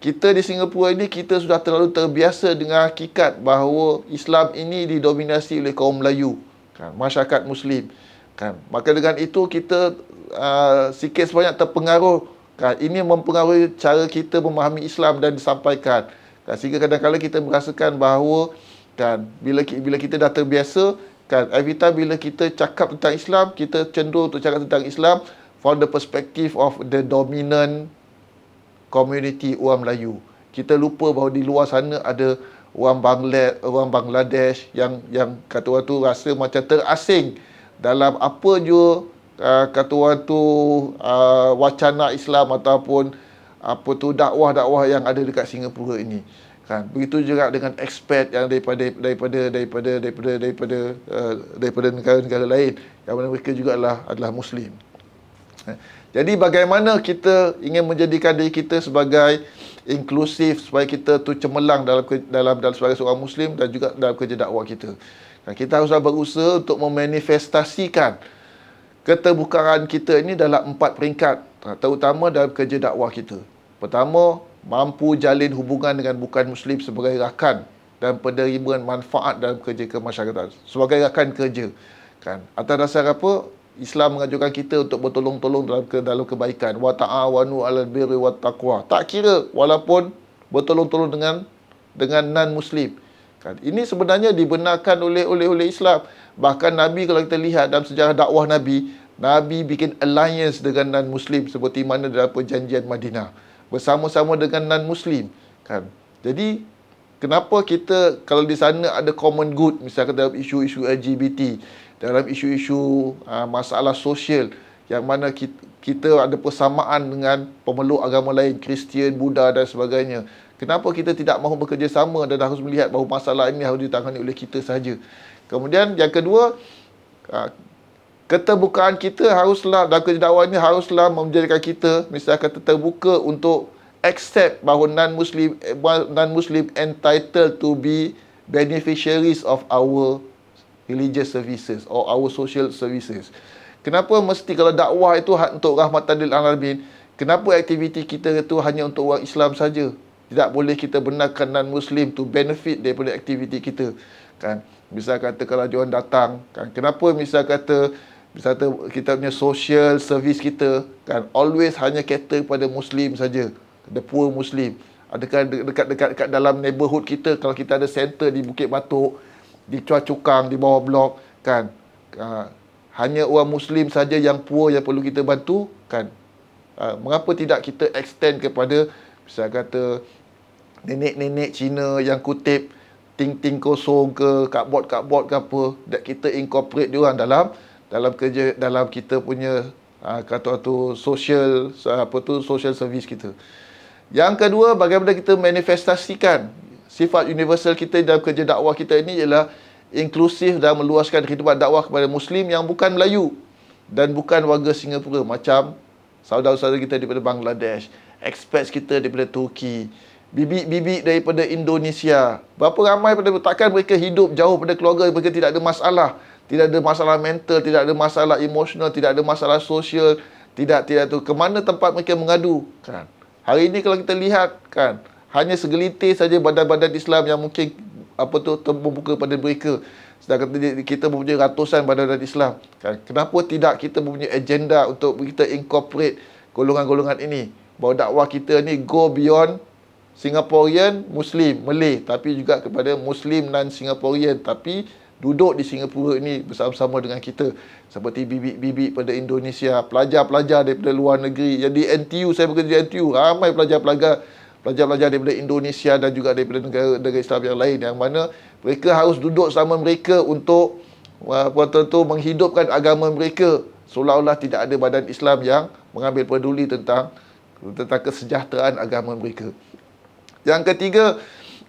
kita di Singapura ini, kita sudah terlalu terbiasa dengan hakikat bahawa Islam ini didominasi oleh kaum Melayu, kan, masyarakat Muslim. Kan. Maka dengan itu kita sikit sebanyak terpengaruh. Kan. Ini mempengaruhi cara kita memahami Islam dan disampaikan. Kan. Sehingga kadang-kadang kita merasakan bahawa kan, bila kita dah terbiasa, kan, every time bila kita cakap tentang Islam, kita cenderung untuk cakap tentang Islam from the perspective of the dominant community orang Melayu. Kita lupa bahawa di luar sana ada orang Bangladesh yang kata orang tu rasa macam terasing dalam apa jua kata orang tu wacana Islam ataupun apa tu dakwah-dakwah yang ada dekat Singapura ini. Kan, begitu juga dengan expat yang daripada negara-negara lain yang mana mereka juga adalah Muslim. Jadi bagaimana kita ingin menjadikan diri kita sebagai inklusif, supaya kita tu cemerlang dalam sebagai seorang Muslim dan juga dalam kerja dakwah kita. Kita harus berusaha untuk memanifestasikan keterbukaan kita ini dalam 4 peringkat, terutama dalam kerja dakwah kita. Pertama, mampu jalin hubungan dengan bukan Muslim sebagai rakan dan penerimaan manfaat dalam kerja kemasyarakatan, sebagai rakan kerja. Kan? Atas dasar apa? Islam mengajukan kita untuk bertolong-tolong dalam kebaikan. Wa ta'awanu 'alal birri wat taqwa. Tak kira walaupun bertolong-tolong dengan non-Muslim. Kan? Ini sebenarnya dibenarkan oleh Islam. Bahkan Nabi, kalau kita lihat dalam sejarah dakwah Nabi bikin alliance dengan non-Muslim seperti mana dalam perjanjian Madinah, bersama-sama dengan non-Muslim. Kan? Jadi kenapa kita, kalau di sana ada common good, misalkan dalam isu-isu LGBT, dalam isu-isu masalah sosial, yang mana kita ada persamaan dengan pemeluk agama lain, Kristian, Buddha dan sebagainya. Kenapa kita tidak mahu bekerjasama dan harus melihat bahawa masalah ini harus ditangani oleh kita sahaja? Kemudian yang kedua, keterbukaan kita haruslah, dan kerja dakwah ini haruslah menjadikan kita misalkan terbuka untuk accept bahawa non-Muslim entitled to be beneficiaries of our religious services or our social services. Kenapa mesti kalau dakwah itu untuk rahmatan lil alamin, kenapa aktiviti kita itu hanya untuk orang Islam saja? Tidak boleh kita benarkan non-Muslim to benefit daripada aktiviti kita, kan? Misal kata kalau diorang datang, kan, kenapa misal kata kita punya social service kita, kan, always hanya cater pada Muslim saja, the poor Muslim. Adakah dekat dalam neighborhood kita, kalau kita ada center di Bukit Batok, di Chua Chu Kang, di bawah blok, kan, hanya orang Muslim saja yang poor yang perlu kita bantu, kan? Mengapa tidak kita extend kepada misal kata nenek-nenek Cina yang kutip ting-ting kosong ke cardboard ke apa, dan kita incorporate diorang dalam kerja, dalam kita punya kata tu social social service kita. Yang kedua, bagaimana kita manifestasikan sifat universal kita dalam kerja dakwah kita ini ialah inklusif dan meluaskan khidmat dakwah kepada Muslim yang bukan Melayu dan bukan warga Singapura, macam saudara-saudara kita daripada Bangladesh, expats kita daripada Turki, bibik-bibik daripada Indonesia. Berapa ramai pada takkan mereka hidup jauh pada keluarga, mereka tidak ada masalah, tidak ada masalah mental, tidak ada masalah emosional, tidak ada masalah sosial, tidak tu ke mana tempat mereka mengadu, kan? Hari ini kalau kita lihat, kan, hanya segelintir saja badan-badan Islam yang mungkin terbuka pada mereka, sedangkan kita mempunyai ratusan badan-badan Islam, kan? Kenapa tidak kita mempunyai agenda untuk kita incorporate golongan-golongan ini, bahawa dakwah kita ni go beyond Singaporean Muslim, Malay, tapi juga kepada Muslim non-Singaporean tapi duduk di Singapura ini bersama-sama dengan kita, seperti bibik-bibik pada Indonesia, pelajar-pelajar daripada luar negeri. Jadi NTU, saya bekerja di NTU, ramai pelajar-pelajar daripada Indonesia dan juga daripada negara Islam yang lain, yang mana mereka harus duduk sama mereka untuk menghidupkan agama mereka, seolah-olah tidak ada badan Islam yang mengambil peduli tentang kesejahteraan agama mereka. Yang ketiga,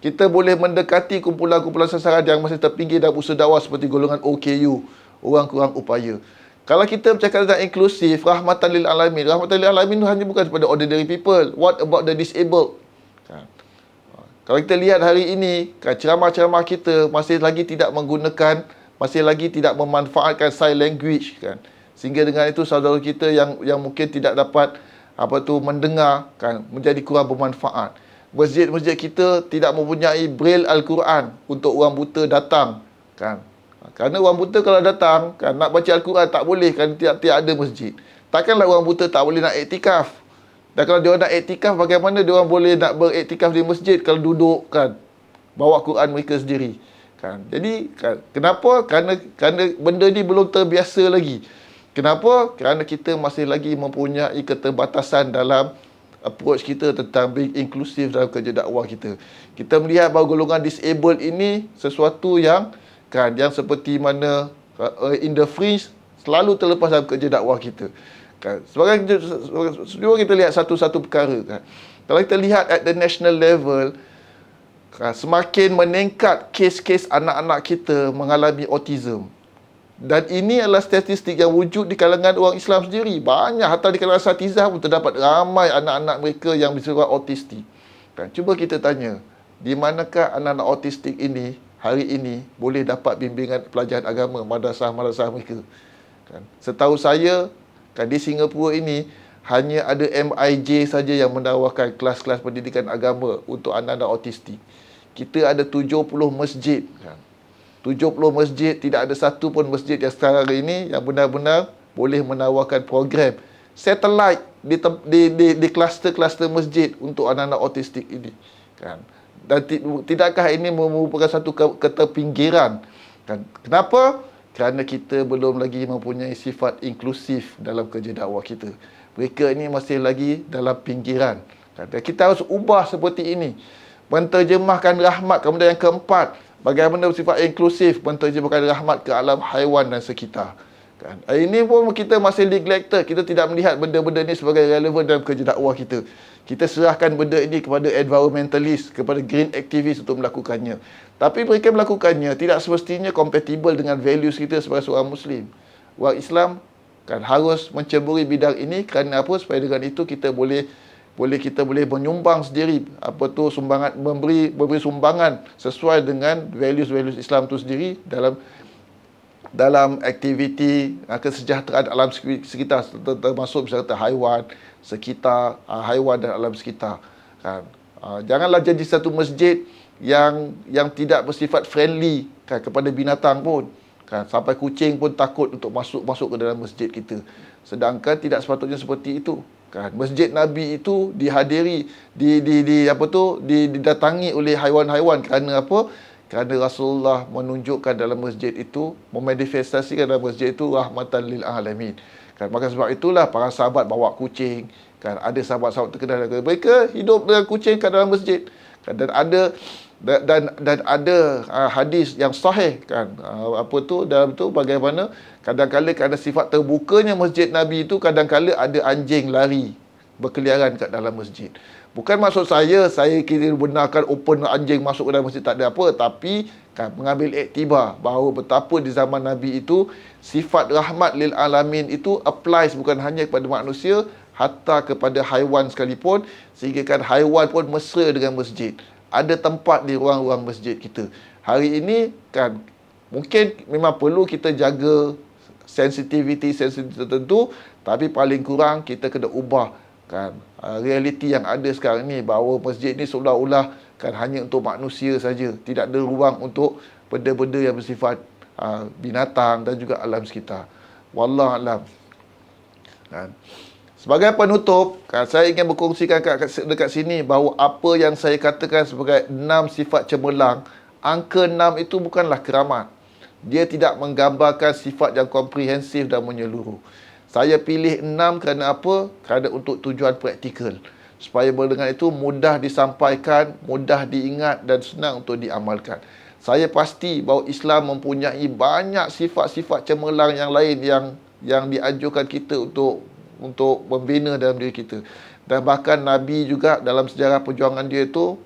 kita boleh mendekati kumpulan-kumpulan sasaran yang masih terpinggir dalam usaha dakwah seperti golongan OKU, orang kurang upaya. Kalau kita bercakap tentang inklusif, rahmatan lil alamin itu hanya bukan kepada ordinary people. What about the disabled? Kan? Kalau kita lihat hari ini, kan, ceramah-ceramah kita masih lagi tidak memanfaatkan sign language, kan? Sehingga dengan itu saudara kita yang mungkin tidak dapat mendengar, kan, menjadi kurang bermanfaat. Masjid-masjid kita tidak mempunyai braille Al-Quran untuk orang buta datang, kan? Kerana orang buta kalau datang, kan, nak baca Al-Quran tak boleh, kan, tiap ada masjid. Takkanlah orang buta tak boleh nak iktikaf. Dan kalau dia nak iktikaf, bagaimana dia orang boleh nak beriktikaf di masjid kalau duduk, kan, bawa Quran mereka sendiri, kan? Jadi, kan, kenapa? Kerana benda ni belum terbiasa lagi. Kenapa? Kerana kita masih lagi mempunyai keterbatasan dalam approach kita tentang being inklusif dalam kerja dakwah kita. Kita melihat bahawa golongan disabled ini sesuatu yang, kan, yang seperti mana in the fringe, selalu terlepas dalam kerja dakwah kita, kan. Sebagai kita lihat satu-satu perkara, kan. Kalau kita lihat at the national level, kan, semakin meningkat kes-kes anak-anak kita mengalami autism. Dan ini adalah statistik yang wujud di kalangan orang Islam sendiri. Banyak, hatta di kalangan asatizah pun terdapat ramai anak-anak mereka yang disebut autistik. Kan, cuba kita tanya, di manakah anak-anak autistik ini hari ini boleh dapat bimbingan pelajaran agama madrasah-madrasah mereka? Kan, setahu saya, kan, di Singapura ini hanya ada MIJ saja yang menawarkan kelas-kelas pendidikan agama untuk anak-anak autistik. Kita ada 70 masjid, kan. 70 masjid, tidak ada satu pun masjid yang sekarang ini yang benar-benar boleh menawarkan program satellite di kluster-kluster masjid untuk anak-anak autistik ini, kan. Dan tidakkah ini merupakan satu keterpinggiran, kan? Kenapa? Kerana kita belum lagi mempunyai sifat inklusif dalam kerja dakwah kita. Mereka ini masih lagi dalam pinggiran, kan? Dan kita harus ubah seperti ini, menterjemahkan rahmat. Kemudian yang keempat, bagaimana bersifat inklusif, menterjemahkan rahmat ke alam haiwan dan sekitar, Kan? Ini pun kita masih neglected. Kita tidak melihat benda-benda ini sebagai relevan dalam kerja dakwah kita. Kita serahkan benda ini kepada environmentalist, kepada green activist untuk melakukannya. Tapi mereka melakukannya tidak semestinya compatible dengan values kita sebagai seorang Muslim. Orang Islam kan harus menceburi bidang ini kerana apa? Supaya dengan itu kita boleh menyumbang sendiri memberi sumbangan sesuai dengan values Islam itu sendiri dalam aktiviti kesejahteraan alam sekitar, termasuk misalnya haiwan dan alam sekitar kan. Janganlah jadi satu masjid yang tidak bersifat friendly kan, kepada binatang pun kan, sampai kucing pun takut untuk masuk ke dalam masjid kita, sedangkan tidak sepatutnya seperti itu kan. Masjid Nabi itu dihadiri didatangi oleh haiwan-haiwan kerana apa? Kerana Rasulullah menunjukkan dalam masjid itu, memanifestasikan dalam masjid itu rahmatan lil alamin. Kan, maka sebab itulah para sahabat bawa kucing. Kan, ada sahabat-sahabat terkenal mereka hidup dengan kucing kat dalam masjid. Kan, dan ada hadis yang sahih kan, dalam tu bagaimana kadang-kala kerana sifat terbukanya masjid Nabi itu, kadang-kala ada anjing lari berkeliaran kat dalam masjid. Bukan maksud saya kira benarkan open anjing masuk ke dalam masjid, tak ada apa. Tapi kan, mengambil iktibar bahawa betapa di zaman Nabi itu sifat rahmat lil alamin itu applies bukan hanya kepada manusia, hatta kepada haiwan sekalipun, sehingga kan haiwan pun mesra dengan masjid. Ada tempat di ruang-ruang masjid kita. Hari ini kan mungkin memang perlu kita jaga sensitiviti tertentu, tapi paling kurang kita kena ubah kan realiti yang ada sekarang ni, bahawa masjid ni seolah-olah kan hanya untuk manusia saja, tidak ada ruang untuk benda-benda yang bersifat binatang dan juga alam sekitar. Wallahu alam. Kan, sebagai penutup kan, saya ingin berkongsikan dekat sini bahawa apa yang saya katakan sebagai 6 sifat cemerlang, angka 6 itu bukanlah keramat. Dia tidak menggambarkan sifat yang komprehensif dan menyeluruh. Saya pilih 6 kerana apa? Kerana untuk tujuan praktikal. Supaya dengan itu mudah disampaikan, mudah diingat dan senang untuk diamalkan. Saya pasti bahawa Islam mempunyai banyak sifat-sifat cemerlang yang lain yang dianjurkan kita untuk membina dalam diri kita. Dan bahkan Nabi juga dalam sejarah perjuangan dia itu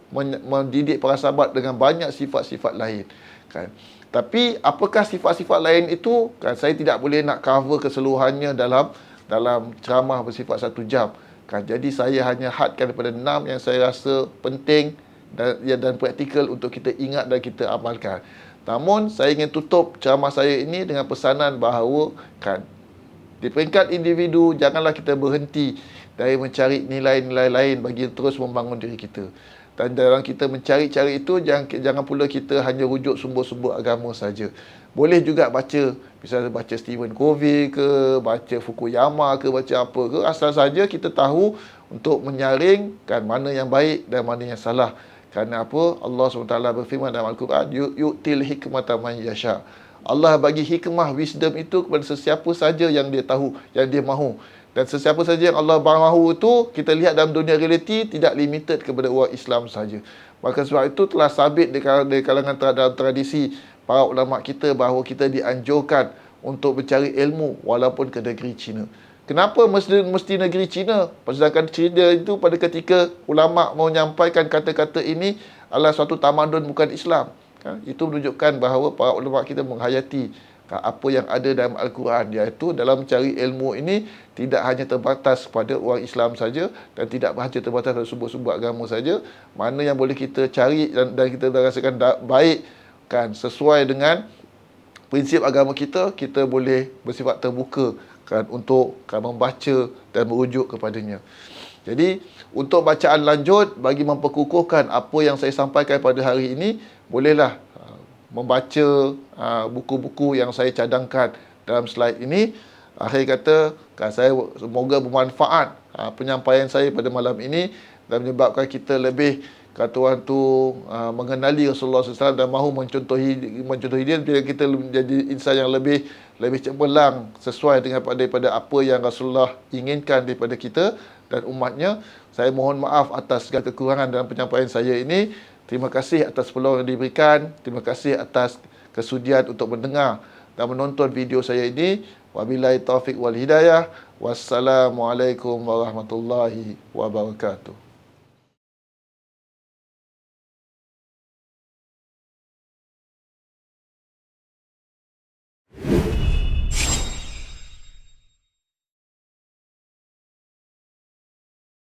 mendidik para sahabat dengan banyak sifat-sifat lain. Kan? Tapi apakah sifat-sifat lain itu? Kan, saya tidak boleh nak cover keseluruhannya dalam ceramah bersifat 1 jam. Kan, jadi saya hanya hadkan daripada 6 yang saya rasa penting dan praktikal untuk kita ingat dan kita amalkan. Namun saya ingin tutup ceramah saya ini dengan pesanan bahawa kan, di peringkat individu janganlah kita berhenti dari mencari nilai-nilai lain bagi terus membangun diri kita. Dan dalam kita mencari-cari itu, jangan pula kita hanya rujuk sumber-sumber agama saja. Boleh juga baca, misalnya baca Stephen Covey ke, baca Fukuyama ke, baca apa ke, asal saja kita tahu untuk menyaring kan mana yang baik dan mana yang salah. Kerana apa? Allah SWT berfirman dalam Al-Quran, yu'til hikmata man yasha. Allah bagi hikmah, wisdom itu kepada sesiapa saja yang dia tahu, yang dia mahu. Dan sesiapa saja yang Allah mahu itu, kita lihat dalam dunia realiti, tidak limited kepada orang Islam saja. Maka sebab itu telah sabit di kalangan dalam tradisi para ulama kita bahawa kita dianjurkan untuk mencari ilmu walaupun ke negeri China. Kenapa mesti negeri China? Sedangkan China itu pada ketika ulama menyampaikan kata-kata ini adalah suatu tamadun bukan Islam. Itu menunjukkan bahawa para ulama kita menghayati apa yang ada dalam Al-Quran, iaitu dalam mencari ilmu ini tidak hanya terbatas pada orang Islam saja dan tidak hanya terbatas pada sumber-sumber agama saja. Mana yang boleh kita cari dan kita rasakan baik kan, sesuai dengan prinsip agama kita, kita boleh bersifat terbuka kan untuk kan membaca dan merujuk kepadanya. Jadi untuk bacaan lanjut bagi memperkukuhkan apa yang saya sampaikan pada hari ini, bolehlah membaca buku-buku yang saya cadangkan dalam slide ini. Akhir kata, saya semoga bermanfaat penyampaian saya pada malam ini dan menyebabkan kita lebih kata orang tu mengenali Rasulullah SAW dan mahu mencontohi dia, biar kita menjadi insan yang lebih cemerlang sesuai dengan daripada apa yang Rasulullah inginkan daripada kita dan umatnya. Saya mohon maaf atas segala kekurangan dalam penyampaian saya ini. Terima kasih atas peluang yang diberikan. Terima kasih atas kesudian untuk mendengar dan menonton video saya ini. Wabillahi taufiq wal hidayah. Wassalamualaikum warahmatullahi wabarakatuh.